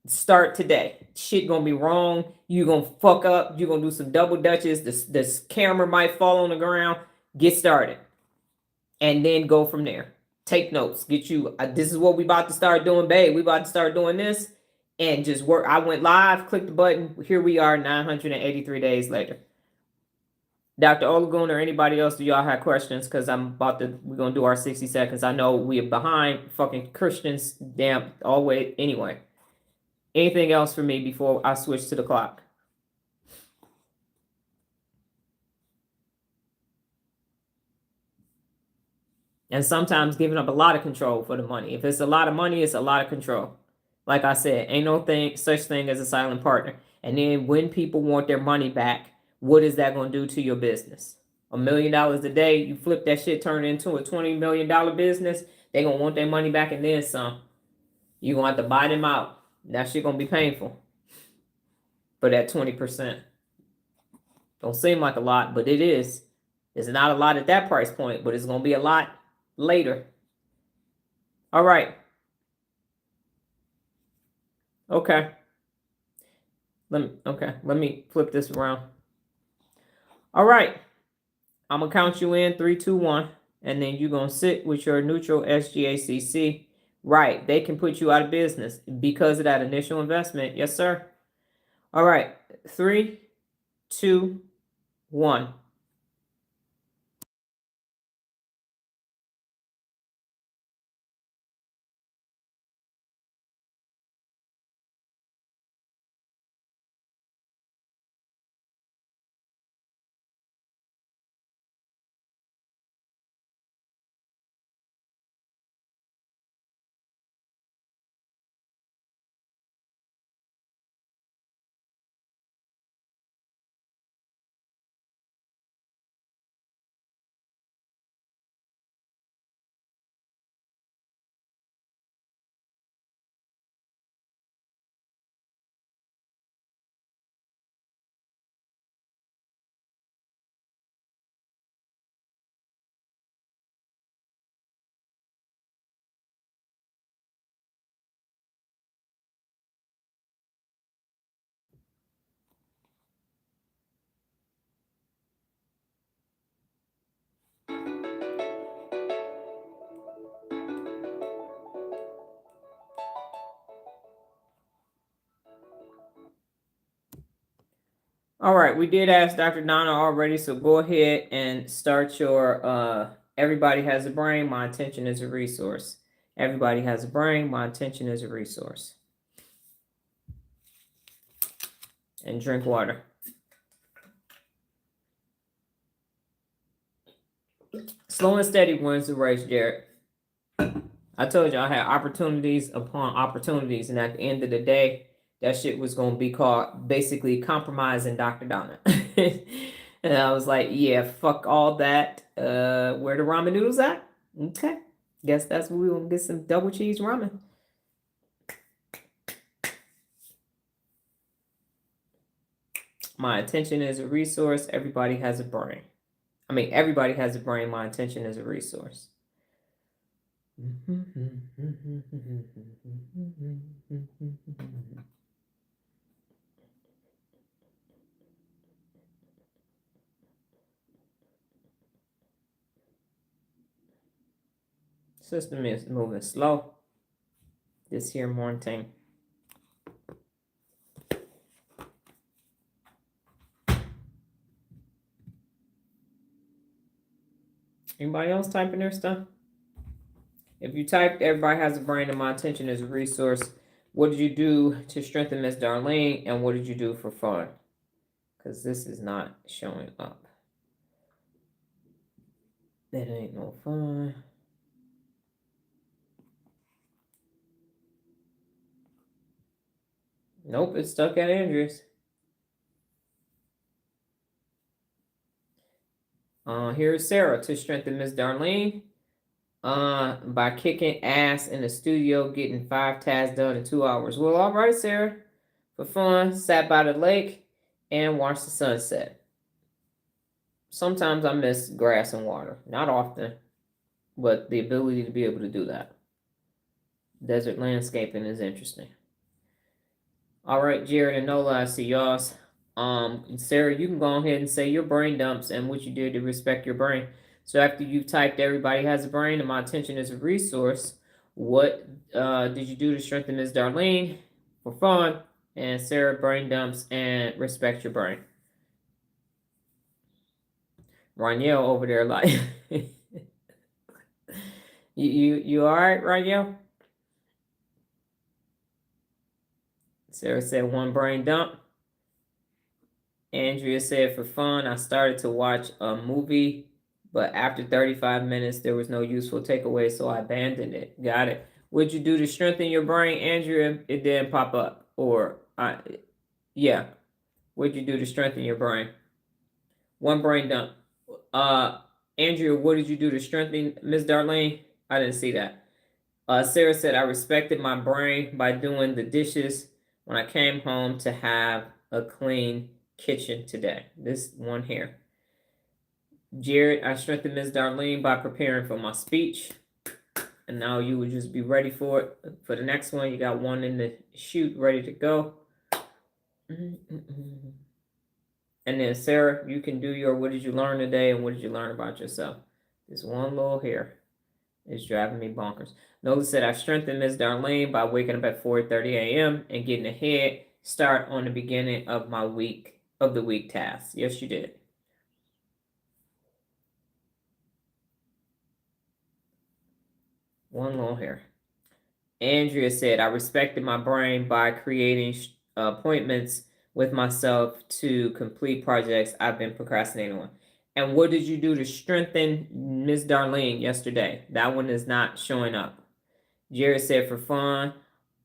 [SPEAKER 1] start today. Shit gonna be wrong. You gonna fuck up. You gonna do some double dutches. This camera might fall on the ground. Get started. And then go from there. Take notes. Get you, this is what we about to start doing, babe. We about to start doing this. And just work. I went live, clicked the button. Here we are 983 days later. Dr. Olagun or anybody else, do y'all have questions? Because we're going to do our 60 seconds. I know we are behind fucking Christians, damn, always, anyway. Anything else for me before I switch to the clock? And sometimes giving up a lot of control for the money. If it's a lot of money, it's a lot of control. Like I said, ain't no such thing as a silent partner. And then when people want their money back, what is that going to do to your business? $1 million a day, you flip that shit, turn it into a $20 million business, they gonna want their money back and then some. You gonna have to buy them out. That shit gonna be painful. But at 20%. Don't seem like a lot, but it is. It's not a lot at that price point, but it's gonna be a lot later. All right. Okay. Let me flip this around. All right. I'm gonna count you in 3, 2, 1, and then you're gonna sit with your neutral SGACC. Right. They can put you out of business because of that initial investment. Yes, sir. All right. 3, 2, 1. All right, we did ask Dr. Donna already, so go ahead and start your everybody has a brain, my attention is a resource. Everybody has a brain, my attention is a resource. And drink water. Slow and steady wins the race, Jared. I told you I had opportunities upon opportunities, and at the end of the day, that shit was going to be called basically compromising Dr. Donna. And I was like, yeah, fuck all that. Where the ramen noodles at? Okay. Guess that's where we're going to get some double cheese ramen. My attention is a resource. Everybody has a brain. I mean, everybody has a brain. My attention is a resource. System is moving slow this here morning. Anybody else typing their stuff? If you typed everybody has a brain and my attention is a resource, what did you do to strengthen Miss Darlene and what did you do for fun? Because this is not showing up. That ain't no fun. Nope, it's stuck at Andrews. Here's Sarah to strengthen Miss Darlene. By kicking ass in the studio, getting 5 tasks done in 2 hours. Well, all right, Sarah. For fun, sat by the lake and watched the sunset. Sometimes I miss grass and water. Not often, but the ability to be able to do that. Desert landscaping is interesting. All right, Jared and Nola, I see y'all's. Sarah, you can go ahead and say your brain dumps and what you did to respect your brain. So after you've typed everybody has a brain and my attention is a resource, what did you do to strengthen Ms. Darlene for fun? And Sarah, brain dumps and respect your brain. Raniel over there like you all right, Raniel? Sarah said 1 brain dump. Andrea said for fun, I started to watch a movie, but after 35 minutes, there was no useful takeaway, so I abandoned it. Got it. What'd you do to strengthen your brain, Andrea? It didn't pop up. Yeah. What'd you do to strengthen your brain? 1 brain dump. Andrea, what did you do to strengthen Miss Darlene? I didn't see that. Sarah said, I respected my brain by doing the dishes when I came home to have a clean kitchen today. This one here. Jared, I strengthened Miss Darlene by preparing for my speech. And now you would just be ready for it. For the next one, you got one in the chute ready to go. And then Sarah, you can do your what did you learn today and what did you learn about yourself? This one little hair is driving me bonkers. Nola said, I strengthened Miss Darlene by waking up at 4:30 a.m. and getting a head start on the beginning of my week tasks. Yes, you did. One little hair. Andrea said, I respected my brain by creating appointments with myself to complete projects I've been procrastinating on. And what did you do to strengthen Miss Darlene yesterday? That one is not showing up. Jared said, for fun,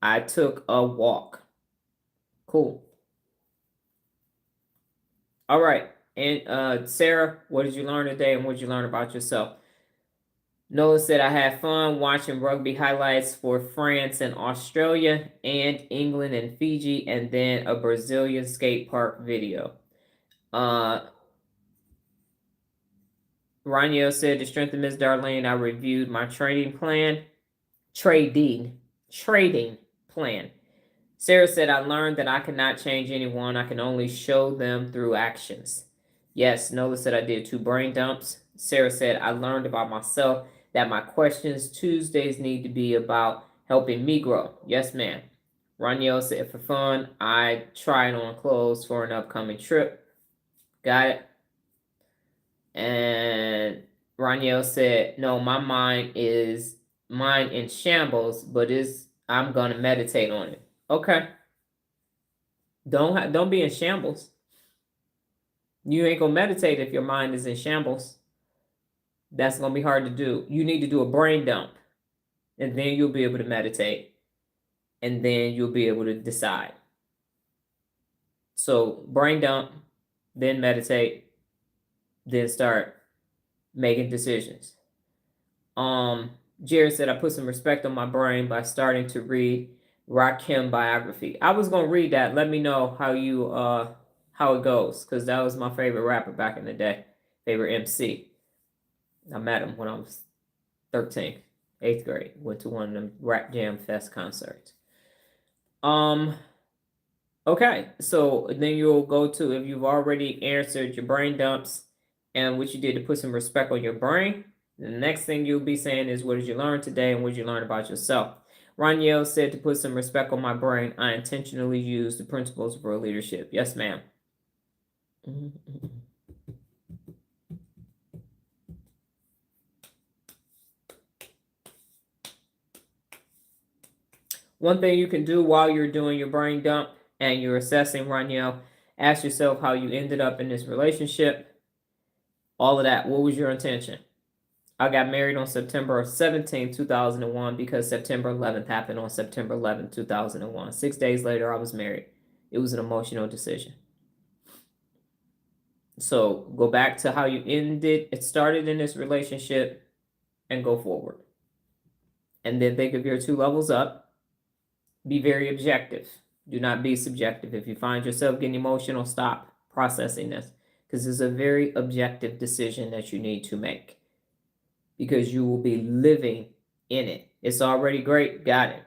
[SPEAKER 1] I took a walk. Cool. All right. And Sarah, what did you learn today and what did you learn about yourself? Noah said, I had fun watching rugby highlights for France and Australia and England and Fiji, and then a Brazilian skate park video. Raniel said, to strengthen Miss Darlene, I reviewed my trading plan. Trading plan. Sarah said, I learned that I cannot change anyone. I can only show them through actions. Yes, Nola said, I did 2 brain dumps. Sarah said, I learned about myself that my questions Tuesdays need to be about helping me grow. Yes, ma'am. Raniel said, for fun, I tried on clothes for an upcoming trip. Got it. And Raniel said, no, my mind in shambles, but I'm going to meditate on it. Okay. Don't be in shambles. You ain't going to meditate if your mind is in shambles. That's going to be hard to do. You need to do a brain dump. And then you'll be able to meditate. And then you'll be able to decide. So brain dump, then meditate, then start making decisions. Jared said, I put some respect on my brain by starting to read Rakim biography. I was going to read that. Let me know how it goes. Because that was my favorite rapper back in the day. Favorite MC. I met him when I was 13, 8th grade. Went to one of them Rap Jam Fest concerts. Okay, so then you'll go to, if you've already answered your brain dumps and what you did to put some respect on your brain, the next thing you'll be saying is, what did you learn today and what did you learn about yourself? Raniel said, to put some respect on my brain, I intentionally use the principles of real leadership. Yes, ma'am. One thing you can do while you're doing your brain dump and you're assessing, Raniel, ask yourself how you ended up in this relationship. All of that. What was your intention? I got married on September 17, 2001 because September 11th happened on September 11th, 2001. 6 days later, I was married. It was an emotional decision. So go back to how you started in this relationship and go forward. And then think of your 2 levels up. Be very objective. Do not be subjective. If you find yourself getting emotional, stop processing this. Because it's a very objective decision that you need to make. Because you will be living in it. It's already great. Got it.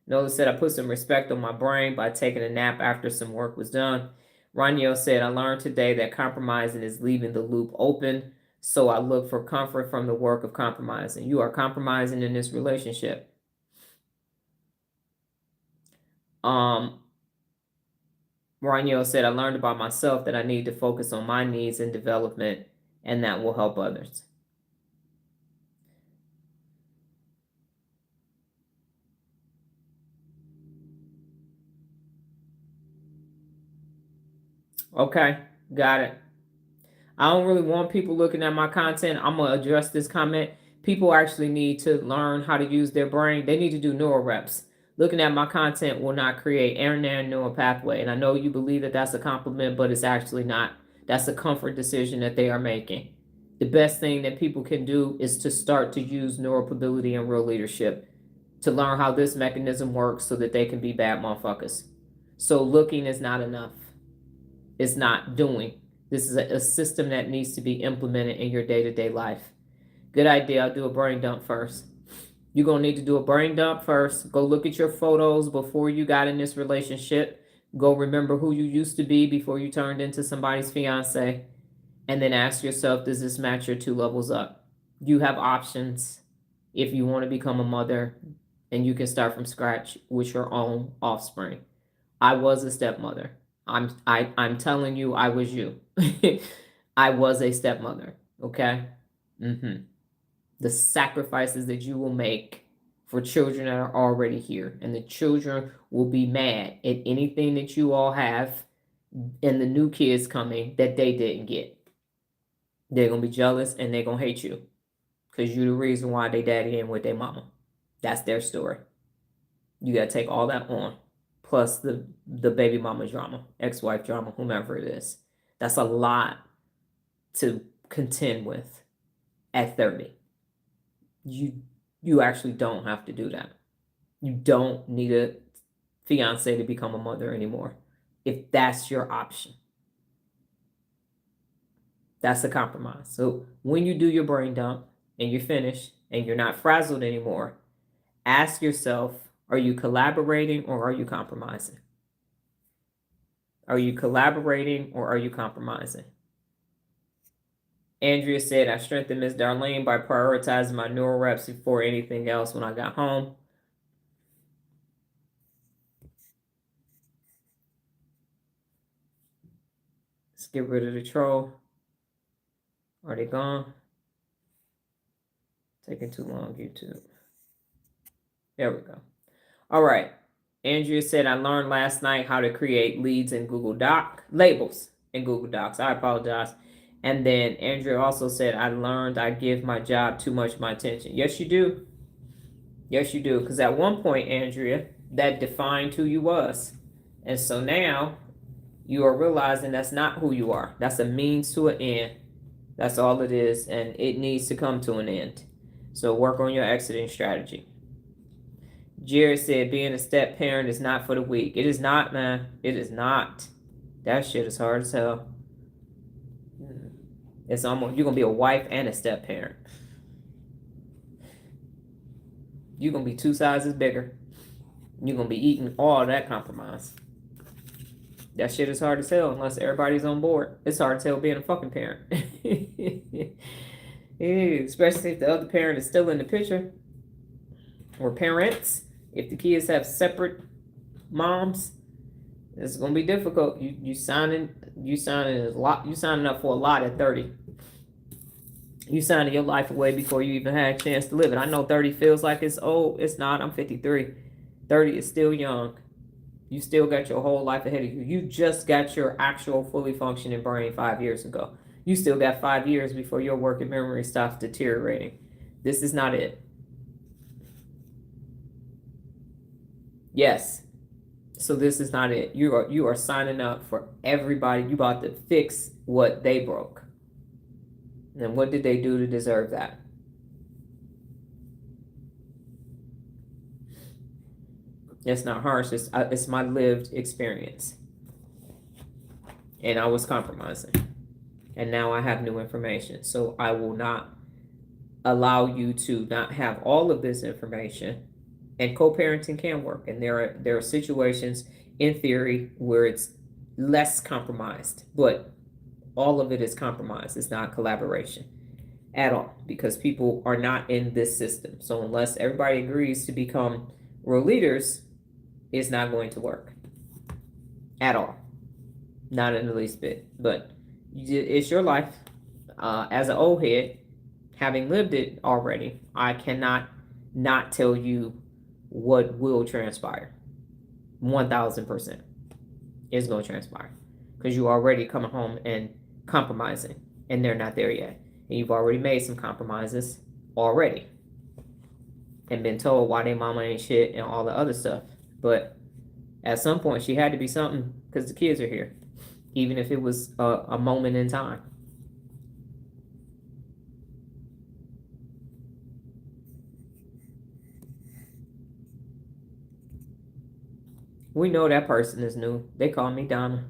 [SPEAKER 1] Nola said, I put some respect on my brain by taking a nap after some work was done. Raniel said, I learned today that compromising is leaving the loop open. So I look for comfort from the work of compromising. You are compromising in this relationship. Raniel said, I learned about myself that I need to focus on my needs and development, and that will help others. Okay, got it. I don't really want people looking at my content. I'm going to address this comment. People actually need to learn how to use their brain. They need to do neuro reps. Looking at my content will not create an neural pathway. And I know you believe that that's a compliment, but it's actually not. That's a comfort decision that they are making. The best thing that people can do is to start to use neuromobility and real leadership to learn how this mechanism works so that they can be bad motherfuckers. So looking is not enough. It's not doing. This is a system that needs to be implemented in your day-to-day life. Good idea. I'll do a brain dump first. You're going to need to do a brain dump first. Go look at your photos before you got in this relationship. Go remember who you used to be before you turned into somebody's fiance. And then ask yourself, does this match your 2 levels up? You have options if you want to become a mother, and you can start from scratch with your own offspring. I was a stepmother. I'm telling you, I was you. I was a stepmother. Okay. The sacrifices that you will make for children that are already here, and the children will be mad at anything that you all have and the new kids coming that they didn't get. They're gonna be jealous and they're gonna hate you because you're the reason why they daddy in with their mama. That's their story. You gotta take all that on, plus the baby mama drama, ex-wife drama, whomever it is. That's a lot to contend with at 30. You actually don't have to do that. You don't need a fiance to become a mother anymore if that's your option. That's a compromise. So when you do your brain dump and you're finished and you're not frazzled anymore, ask yourself, are you collaborating or are you compromising? Are you collaborating or are you compromising? Andrea said, I strengthened Miss Darlene by prioritizing my Neuro Reps before anything else when I got home. Let's get rid of the troll. Are they gone? Taking too long, YouTube. There we go. All right. Andrea said, I learned last night how to create leads in Google Doc, labels in Google Docs. I apologize. And then Andrea also said, I learned I give my job too much of my attention. Yes, you do. Yes, you do. Because at one point, Andrea, that defined who you was. And so now you are realizing that's not who you are. That's a means to an end. That's all it is. And it needs to come to an end. So work on your exiting strategy. Jerry said, being a step parent is not for the weak. It is not, man. It is not. That shit is hard as hell. It's almost, you're going to be a wife and a step parent. You're going to be 2 sizes bigger. You're going to be eating all that compromise. That shit is hard as hell unless everybody's on board. It's hard as hell being a fucking parent. Especially if the other parent is still in the picture. Or parents. If the kids have separate moms, it's gonna be difficult. You signing a lot. You signing up for a lot at 30. You signing your life away before you even had a chance to live it. I know 30 feels like it's old. It's not. I'm 53. 30 is still young. You still got your whole life ahead of you. You just got your actual fully functioning brain 5 years ago. You still got 5 years before your working memory stops deteriorating. This is not it. Yes. So this is not it. You are signing up for everybody. You about to fix what they broke. And what did they do to deserve that? It's not harsh. It's my lived experience. And I was compromising. And now I have new information. So I will not allow you to not have all of this information. And co-parenting can work. And there are situations in theory where it's less compromised. But all of it is compromised. It's not collaboration at all. Because people are not in this system. So unless everybody agrees to become real leaders, it's not going to work. At all. Not in the least bit. But it's your life. As an old head, having lived it already, I cannot not tell you what will transpire. 1000% is going to transpire. Because you already coming home and compromising. And they're not there yet. And you've already made some compromises already. And been told why they mama ain't shit and all the other stuff. But at some point, she had to be something because the kids are here. Even if it was a moment in time. We know that person is new. They call me Donna.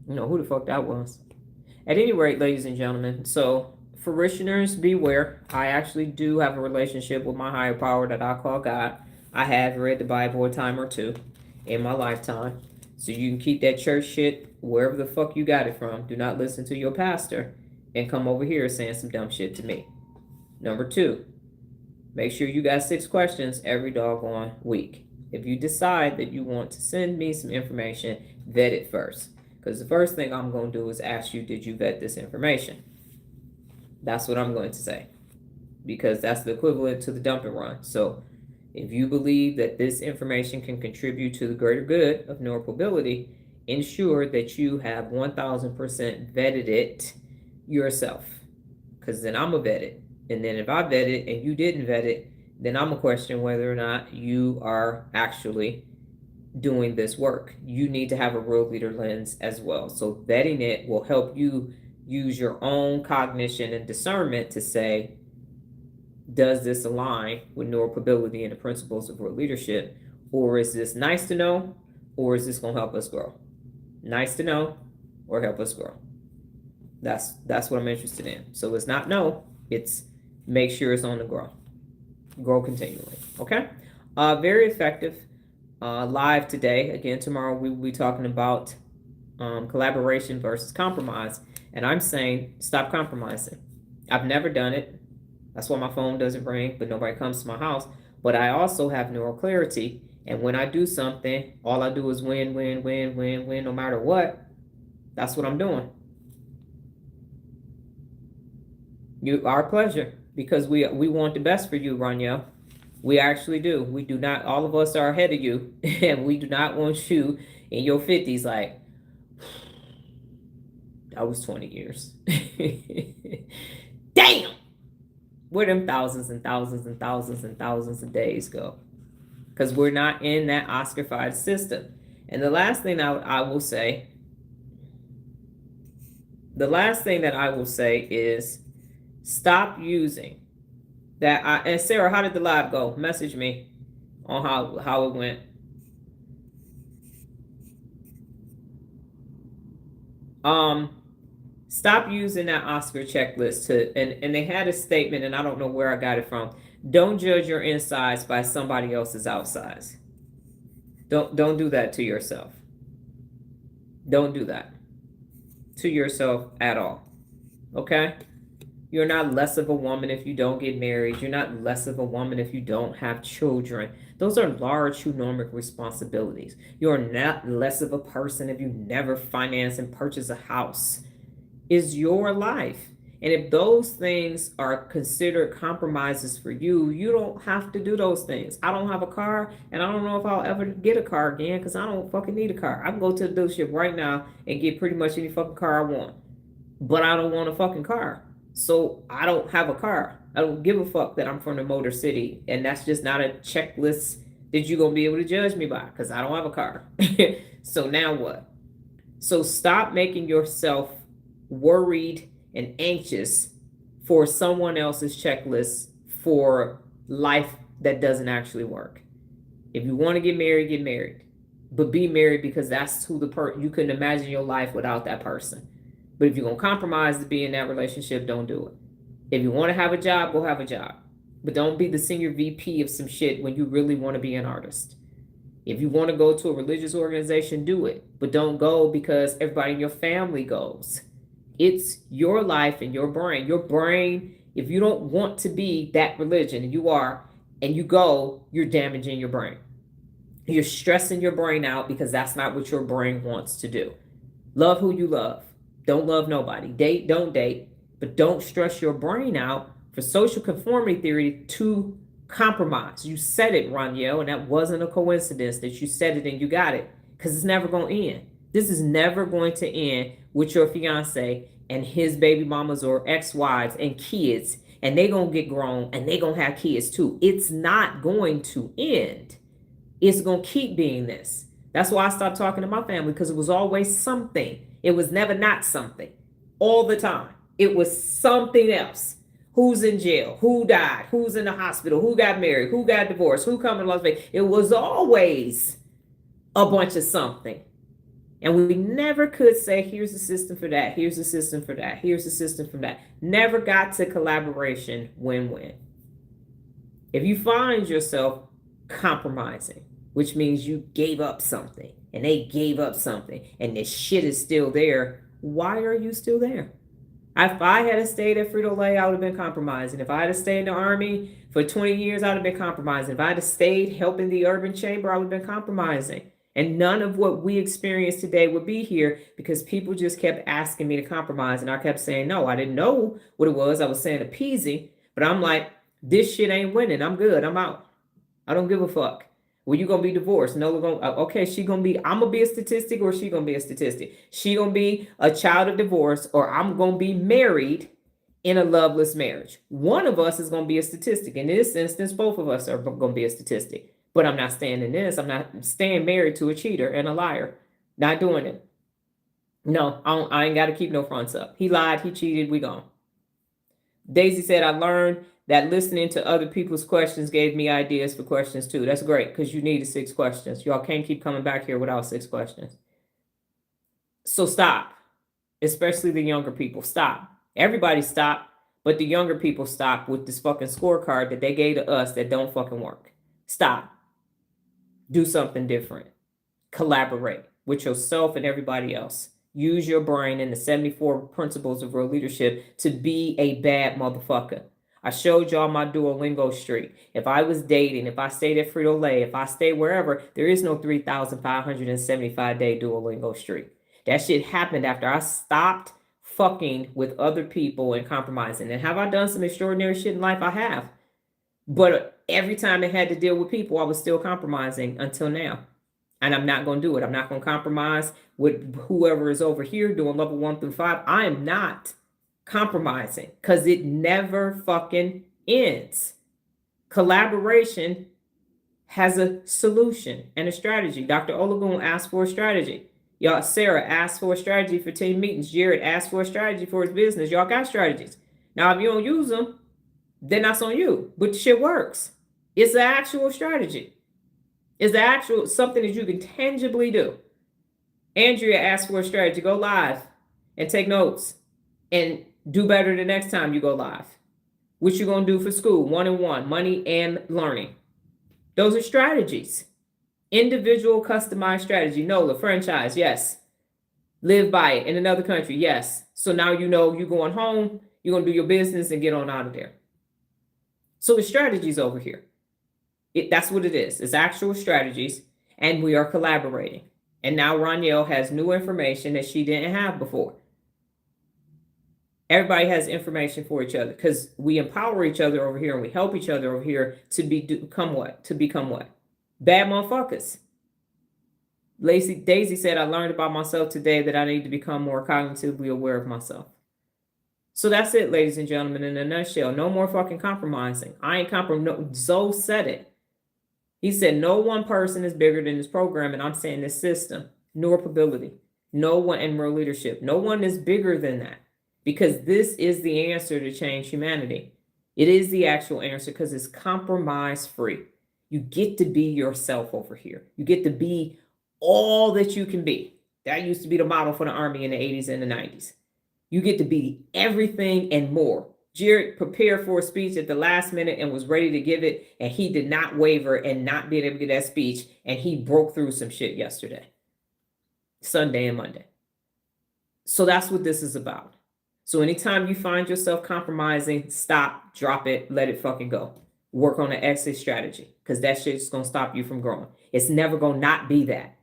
[SPEAKER 1] You know who the fuck that was. At any rate, ladies and gentlemen, so parishioners, beware. I actually do have a relationship with my higher power that I call God. I have read the Bible a time or two in my lifetime. So you can keep that church shit wherever the fuck you got it from. Do not listen to your pastor and come over here saying some dumb shit to me. Number 2, make sure you got 6 questions every doggone week. If you decide that you want to send me some information, vet it first. Because the first thing I'm going to do is ask you, did you vet this information? That's what I'm going to say. Because that's the equivalent to the dumping run. So if you believe that this information can contribute to the greater good of neuromobility, ensure that you have 1000% vetted it yourself. Because then I'm going to vet it. And then if I vet it and you didn't vet it, then I'm going to question whether or not you are actually doing this work. You need to have a real leader lens as well. So vetting it will help you use your own cognition and discernment to say, does this align with neuromobility and the principles of real leadership? Or is this nice to know? Or is this going to help us grow? Nice to know or help us grow. That's what I'm interested in. So it's not no, it's make sure it's on the grow. Grow continually. Okay? Very effective. Live today. Again, tomorrow we will be talking about collaboration versus compromise. And I'm saying stop compromising. I've never done it. That's why my phone doesn't ring, but nobody comes to my house. But I also have neural clarity. And when I do something, all I do is win, win, win, win, win, no matter what. That's what I'm doing. Our pleasure, because we want the best for you, Raniel. We actually do. We do not, all of us are ahead of you, and we do not want you in your 50s like, that was 20 years. Damn! Where them thousands and thousands and thousands and thousands of days go? Because we're not in that Oscar-fied system. And the last thing I will say is stop using that. And Sarah, how did the live go? Message me on how it went. Stop using that Oscar checklist and they had a statement, and I don't know where I got it from. Don't judge your insides by somebody else's outsides. Don't do that to yourself. Don't do that to yourself at all. Okay? You're not less of a woman if you don't get married. You're not less of a woman if you don't have children. Those are large economic responsibilities. You're not less of a person if you never finance and purchase a house. It's your life. And if those things are considered compromises for you, you don't have to do those things. I don't have a car, and I don't know if I'll ever get a car again because I don't fucking need a car. I can go to the dealership right now and get pretty much any fucking car I want. But I don't want a fucking car. So I don't have a car. I don't give a fuck that I'm from the Motor City. And that's just not a checklist that you're going to be able to judge me by because I don't have a car. So now what? So stop making yourself worried and anxious for someone else's checklist for life that doesn't actually work. If you want to get married, get married. But be married because that's who you couldn't imagine your life without that person. But if you're going to compromise to be in that relationship, don't do it. If you want to have a job, go have a job. But don't be the senior VP of some shit when you really want to be an artist. If you want to go to a religious organization, do it. But don't go because everybody in your family goes. It's your life and your brain. Your brain, if you don't want to be that religion, and you are, and you go, you're damaging your brain. You're stressing your brain out because that's not what your brain wants to do. Love who you love. Don't love nobody. Date, don't date. But don't stress your brain out for social conformity theory to compromise. You said it, Raniel, and that wasn't a coincidence that you said it and you got it. Because it's never going to end. This is never going to end with your fiance and his baby mamas or ex-wives and kids. And they going to get grown and they going to have kids too. It's not going to end. It's going to keep being this. That's why I stopped talking to my family, because it was always something. It was never not something. All the time. It was something else. Who's in jail? Who died? Who's in the hospital? Who got married? Who got divorced? Who come to Las Vegas? It was always a bunch of something. And we never could say, here's the system for that. Here's the system for that. Here's the system for that. Never got to collaboration, win-win. If you find yourself compromising, which means you gave up something and they gave up something and this shit is still there, why are you still there? If I had stayed at Frito-Lay, I would have been compromising. If I had stayed in the Army for 20 years, I would have been compromising. If I had stayed helping the urban chamber, I would have been compromising. And none of what we experience today would be here because people just kept asking me to compromise. And I kept saying, no, I didn't know what it was. I was saying appeasing, but I'm like, this shit ain't winning. I'm good. I'm out. I don't give a fuck. Well, you gonna be divorced? No, we're gonna. Okay, I'm gonna be a statistic, or she gonna be a statistic. She gonna be a child of divorce, or I'm gonna be married in a loveless marriage. One of us is gonna be a statistic. In this instance, both of us are gonna be a statistic. But I'm not staying in this. I'm not staying married to a cheater and a liar. Not doing it. No, I ain't got to keep no fronts up. He lied. He cheated. We gone. Daisy said, I learned that listening to other people's questions gave me ideas for questions too. That's great because you needed 6 questions. Y'all can't keep coming back here without 6 questions. So stop, especially the younger people. Stop. Everybody stop, but the younger people stop with this fucking scorecard that they gave to us that don't fucking work. Stop. Do something different. Collaborate with yourself and everybody else. Use your brain and the 74 principles of real leadership to be a bad motherfucker. I showed y'all my Duolingo streak. If I was dating, if I stayed at Frito-Lay, if I stayed wherever, there is no 3,575-day Duolingo streak. That shit happened after I stopped fucking with other people and compromising. And have I done some extraordinary shit in life? I have. But every time I had to deal with people, I was still compromising until now. And I'm not going to do it. I'm not going to compromise with whoever is over here doing level 1 through 5. I am not compromising because it never fucking ends. Collaboration has a solution and a strategy. Dr. Oligodendrocytes asked for a strategy. Y'all, Sarah asked for a strategy for team meetings. Jared asked for a strategy for his business. Y'all got strategies. Now, if you don't use them, then that's on you. But shit works. It's an actual strategy. It's the actual something that you can tangibly do. Andrea asked for a strategy. Go live and take notes and do better the next time you go live. What you gonna do for school? 1-on-1, money and learning. Those are strategies. Individual customized strategy. NOLA, franchise, yes. Live by it in another country, yes. So now you know you're going home, you're gonna do your business and get on out of there. So the strategies over here. That's what it is. It's actual strategies, and we are collaborating. And now Roniel has new information that she didn't have before. Everybody has information for each other because we empower each other over here and we help each other over here to become what? To become what? Bad motherfuckers. Daisy said, I learned about myself today that I need to become more cognitively aware of myself. So that's it, ladies and gentlemen, in a nutshell. No more fucking compromising. I ain't compromising. No, Zoe said it. He said, no one person is bigger than this program, and I'm saying this system, neuropability, no one, and real leadership. No one is bigger than that because this is the answer to change humanity. It is the actual answer because it's compromise free. You get to be yourself over here. You get to be all that you can be. That used to be the model for the Army in the 80s and the 90s. You get to be everything and more. Jared prepared for a speech at the last minute and was ready to give it, and he did not waver and not being able to get that speech, and he broke through some shit yesterday, Sunday and Monday. So that's what this is about. So anytime you find yourself compromising, stop, drop it, let it fucking go. Work on an exit strategy because that shit's going to stop you from growing. It's never going to not be that.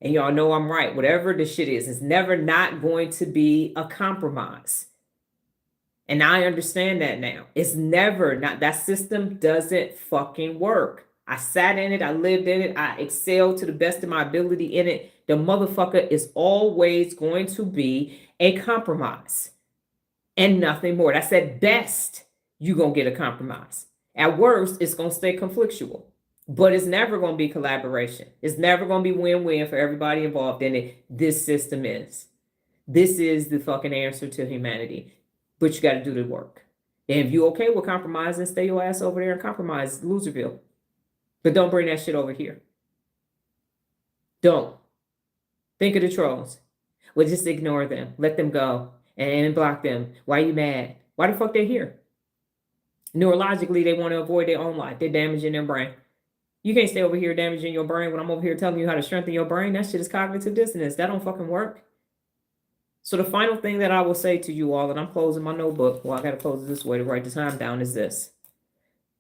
[SPEAKER 1] And y'all know I'm right. Whatever the shit is, it's never not going to be a compromise. And I understand that now. It's never not. That system doesn't fucking work. I sat in it. I lived in it. I excelled to the best of my ability in it. The motherfucker is always going to be a compromise and nothing more. That's at best you're going to get a compromise. At worst, it's going to stay conflictual. But it's never going to be collaboration. It's never going to be win-win for everybody involved in it. This system is. This is the fucking answer to humanity. But you got to do the work. And if you okay with compromising, stay your ass over there and compromise Loserville. But don't bring that shit over here. Don't. Think of the trolls. Well, just ignore them. Let them go and block them. Why are you mad? Why the fuck they're here? Neurologically, they want to avoid their own life. They're damaging their brain. You can't stay over here damaging your brain when I'm over here telling you how to strengthen your brain. That shit is cognitive dissonance. That don't fucking work. So the final thing that I will say to you all, and I'm closing my notebook. Well, I got to close it this way to write the time down, is this.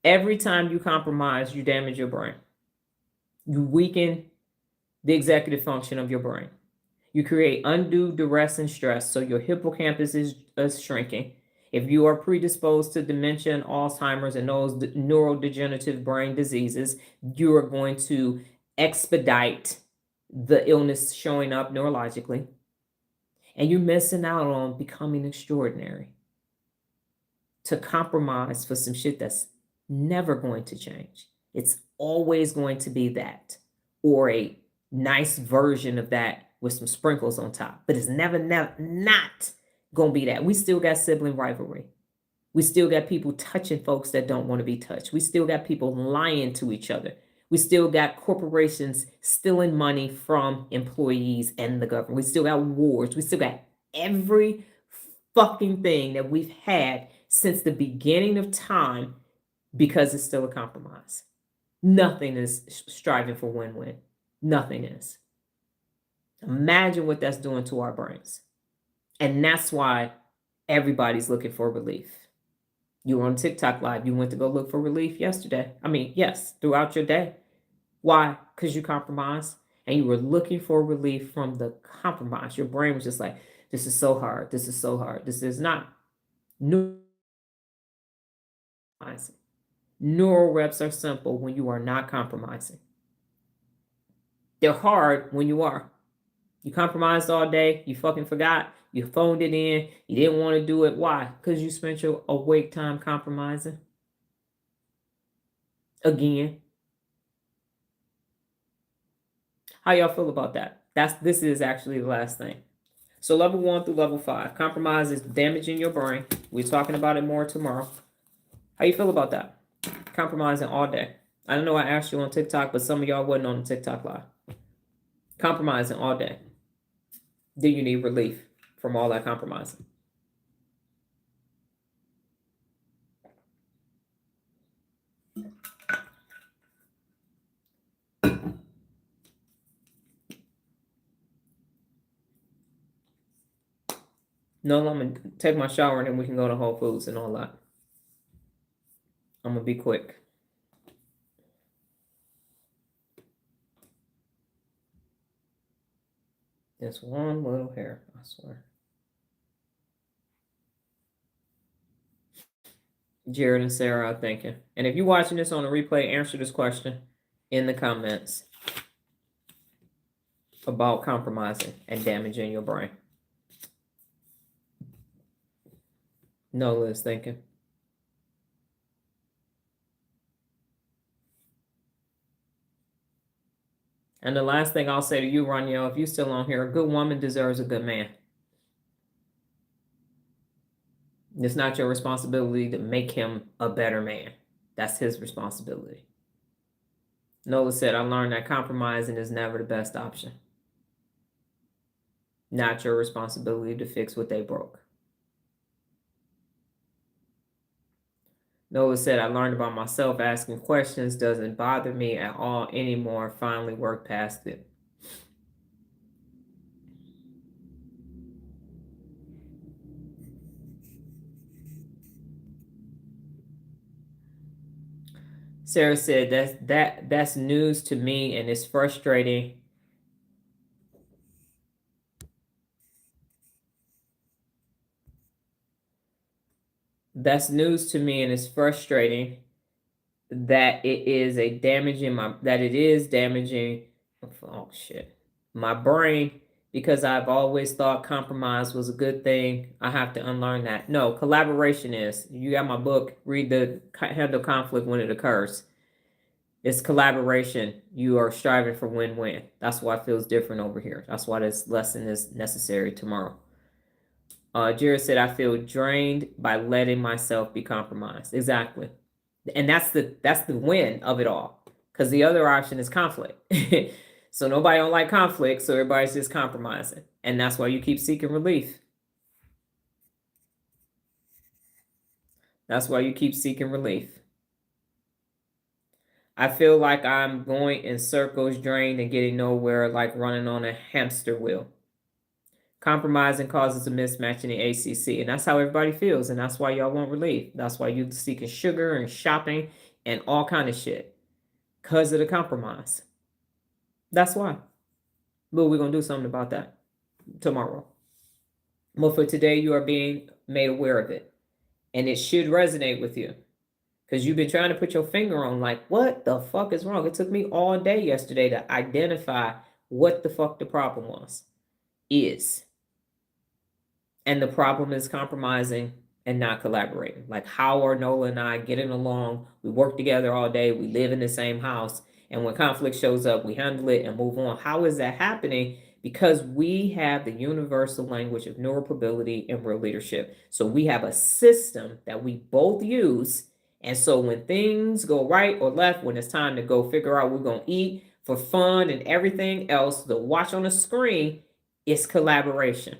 [SPEAKER 1] Every time you compromise, you damage your brain. You weaken the executive function of your brain. You create undue duress and stress, so your hippocampus is shrinking. If you are predisposed to dementia and Alzheimer's and those neurodegenerative brain diseases, you are going to expedite the illness showing up neurologically. And you're missing out on becoming extraordinary. To compromise for some shit that's never going to change. It's always going to be that, or a nice version of that with some sprinkles on top. But it's never not going to be that. We still got sibling rivalry. We still got people touching folks that don't want to be touched. We still got people lying to each other. We still got corporations stealing money from employees and the government. We still got wars. We still got every fucking thing that we've had since the beginning of time, because it's still a compromise. Nothing is striving for win-win. Nothing is. Imagine what that's doing to our brains. And that's why everybody's looking for relief. You were on TikTok Live. You went to go look for relief yesterday. Yes, throughout your day. Why? Because you compromised and you were looking for relief from the compromise. Your brain was just like, this is so hard. This is so hard. This is not. Neuro reps are simple when you are not compromising. They're hard when you are. You compromised all day. You fucking forgot. You phoned it in. You didn't want to do it. Why? Because you spent your awake time compromising. Again. How y'all feel about that? This is actually the last thing. So level 1 through level 5. Compromise is damaging your brain. We're talking about it more tomorrow. How you feel about that? Compromising all day. I know I asked you on TikTok, but some of y'all wasn't on the TikTok Live. Compromising all day. Do you need relief from all that compromising? No, I'm going to take my shower and then we can go to Whole Foods and all that. I'm going to be quick. Just one little hair, I swear. Jared and Sarah are thinking. And if you're watching this on a replay, answer this question in the comments about compromising and damaging your brain. Nola's thinking. And the last thing I'll say to you, Raniel, if you're still on here, a good woman deserves a good man. It's not your responsibility to make him a better man. That's his responsibility. Nola said, I learned that compromising is never the best option. Not your responsibility to fix what they broke. Nola said, I learned about myself. Asking questions doesn't bother me at all anymore. Finally worked past it. Sarah said, that's news to me and it's frustrating. That's news to me and it's frustrating that it is damaging my brain, because I've always thought compromise was a good thing. I have to unlearn that. No, collaboration is. You got my book, read Handle Conflict When It Occurs. It's collaboration. You are striving for win-win. That's why it feels different over here. That's why this lesson is necessary tomorrow. Jared said, I feel drained by letting myself be compromised. Exactly. And that's the win of it all. Because the other option is conflict. So nobody don't like conflict, so everybody's just compromising. And that's why you keep seeking relief. That's why you keep seeking relief. I feel like I'm going in circles, drained and getting nowhere, like running on a hamster wheel. Compromising causes a mismatch in the ACC, and that's how everybody feels, and that's why y'all want relief. That's why you're seeking sugar and shopping and all kind of shit, because of the compromise. That's why. But we're going to do something about that tomorrow. But for today, you are being made aware of it, and it should resonate with you, because you've been trying to put your finger on, like, what the fuck is wrong? It took me all day yesterday to identify what the fuck the problem is. And the problem is compromising and not collaborating. Like, how are Nola and I getting along? We work together all day. We live in the same house. And when conflict shows up, we handle it and move on. How is that happening? Because we have the universal language of neuromobility and real leadership. So we have a system that we both use. And so when things go right or left, when it's time to go figure out what we're going to eat for fun and everything else, the watch on the screen is collaboration.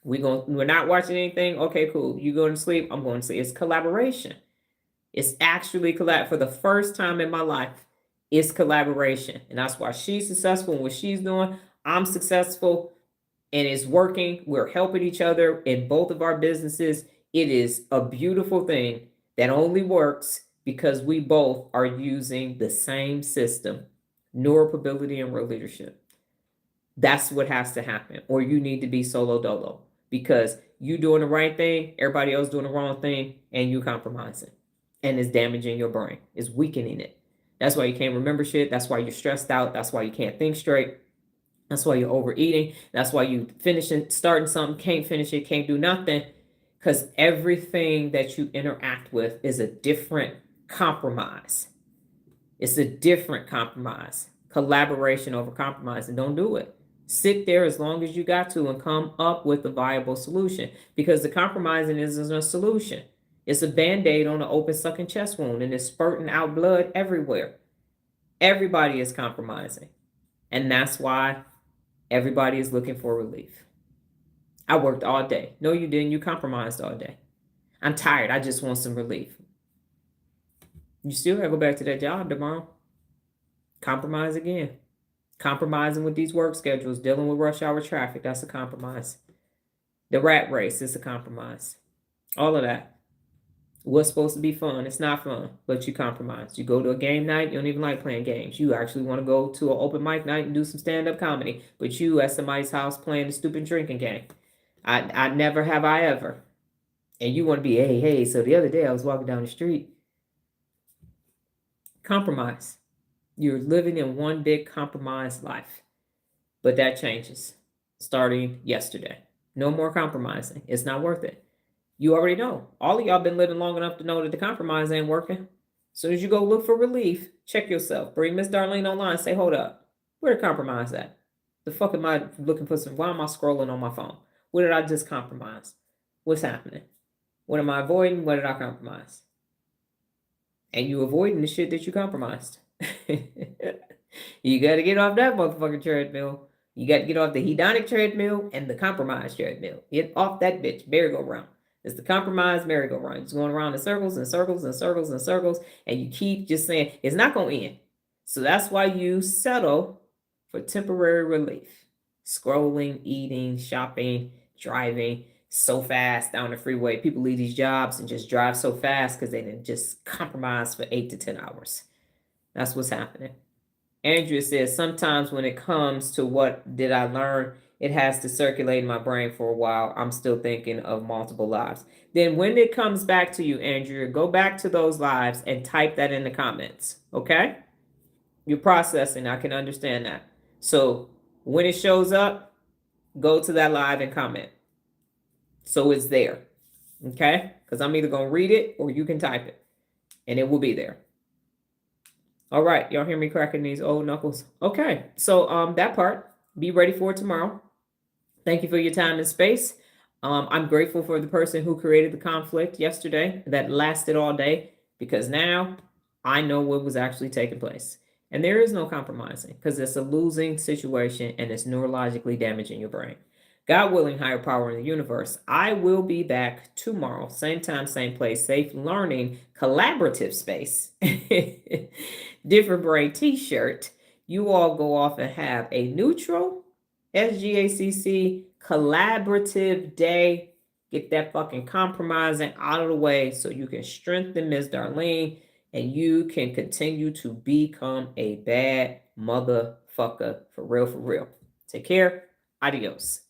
[SPEAKER 1] We're not watching anything. Okay, cool. You going to sleep? I'm going to sleep. It's collaboration. It's actually for the first time in my life, it's collaboration. And that's why she's successful in what she's doing. I'm successful and it's working. We're helping each other in both of our businesses. It is a beautiful thing that only works because we both are using the same system, neuromobility and real leadership. That's what has to happen. Or you need to be solo dolo. Because you doing the right thing, everybody else doing the wrong thing, and you compromising. And it's damaging your brain. It's weakening it. That's why you can't remember shit. That's why you're stressed out. That's why you can't think straight. That's why you're overeating. That's why you starting something, can't finish it, can't do nothing. Because everything that you interact with is a different compromise. It's a different compromise. Collaboration over compromise. And don't do it. Sit there as long as you got to and come up with a viable solution, because the compromising isn't a solution. It's a Band-Aid on an open sucking chest wound, and it's spurting out blood everywhere. Everybody is compromising. And that's why everybody is looking for relief. I worked all day. No, you didn't. You compromised all day. I'm tired. I just want some relief. You still gotta go back to that job tomorrow. Compromise again. Compromising with these work schedules, dealing with rush hour traffic, that's a compromise. The rat race is a compromise. All of that. What's supposed to be fun, it's not fun, but you compromise. You go to a game night, you don't even like playing games. You actually want to go to an open mic night and do some stand-up comedy, but you at somebody's house playing a stupid drinking game. I never have I ever. And you want to be, hey, so the other day I was walking down the street. Compromise. You're living in one big compromised life. But that changes starting yesterday. No more compromising. It's not worth it. You already know. All of y'all been living long enough to know that the compromise ain't working. As soon as you go look for relief, check yourself. Bring Miss Darlene online. Say, hold up. Where the compromise at? The fuck am I looking for why am I scrolling on my phone? What did I just compromise? What's happening? What am I avoiding? What did I compromise? And you avoiding the shit that you compromised. You got to get off that motherfucking treadmill. You got to get off the hedonic treadmill and the compromise treadmill. Get off that bitch merry-go-round. It's the compromise merry-go-round. It's going around in circles and circles and circles and circles, and you keep just saying it's not going to end. So that's why you settle for temporary relief. Scrolling, eating, shopping, driving so fast down the freeway. People leave these jobs and just drive so fast because they didn't just compromise for 8 to 10 hours. That's what's happening. Andrea says, sometimes when it comes to what did I learn, it has to circulate in my brain for a while. I'm still thinking of multiple lives. Then when it comes back to you, Andrea, go back to those lives and type that in the comments, okay? You're processing. I can understand that. So when it shows up, go to that live and comment. So it's there, okay? Because I'm either going to read it or you can type it, and it will be there. All right, y'all hear me cracking these old knuckles? Okay, so that part, be ready for it tomorrow. Thank you for your time and space. I'm grateful for the person who created the conflict yesterday that lasted all day, because now I know what was actually taking place. And there is no compromising, because it's a losing situation and it's neurologically damaging your brain. God willing, higher power in the universe, I will be back tomorrow, same time, same place, safe learning, collaborative space, different brain t-shirt. You all go off and have a neutral SGACC collaborative day. Get that fucking compromising out of the way so you can strengthen Miss Darlene and you can continue to become a bad motherfucker for real, for real. Take care. Adios.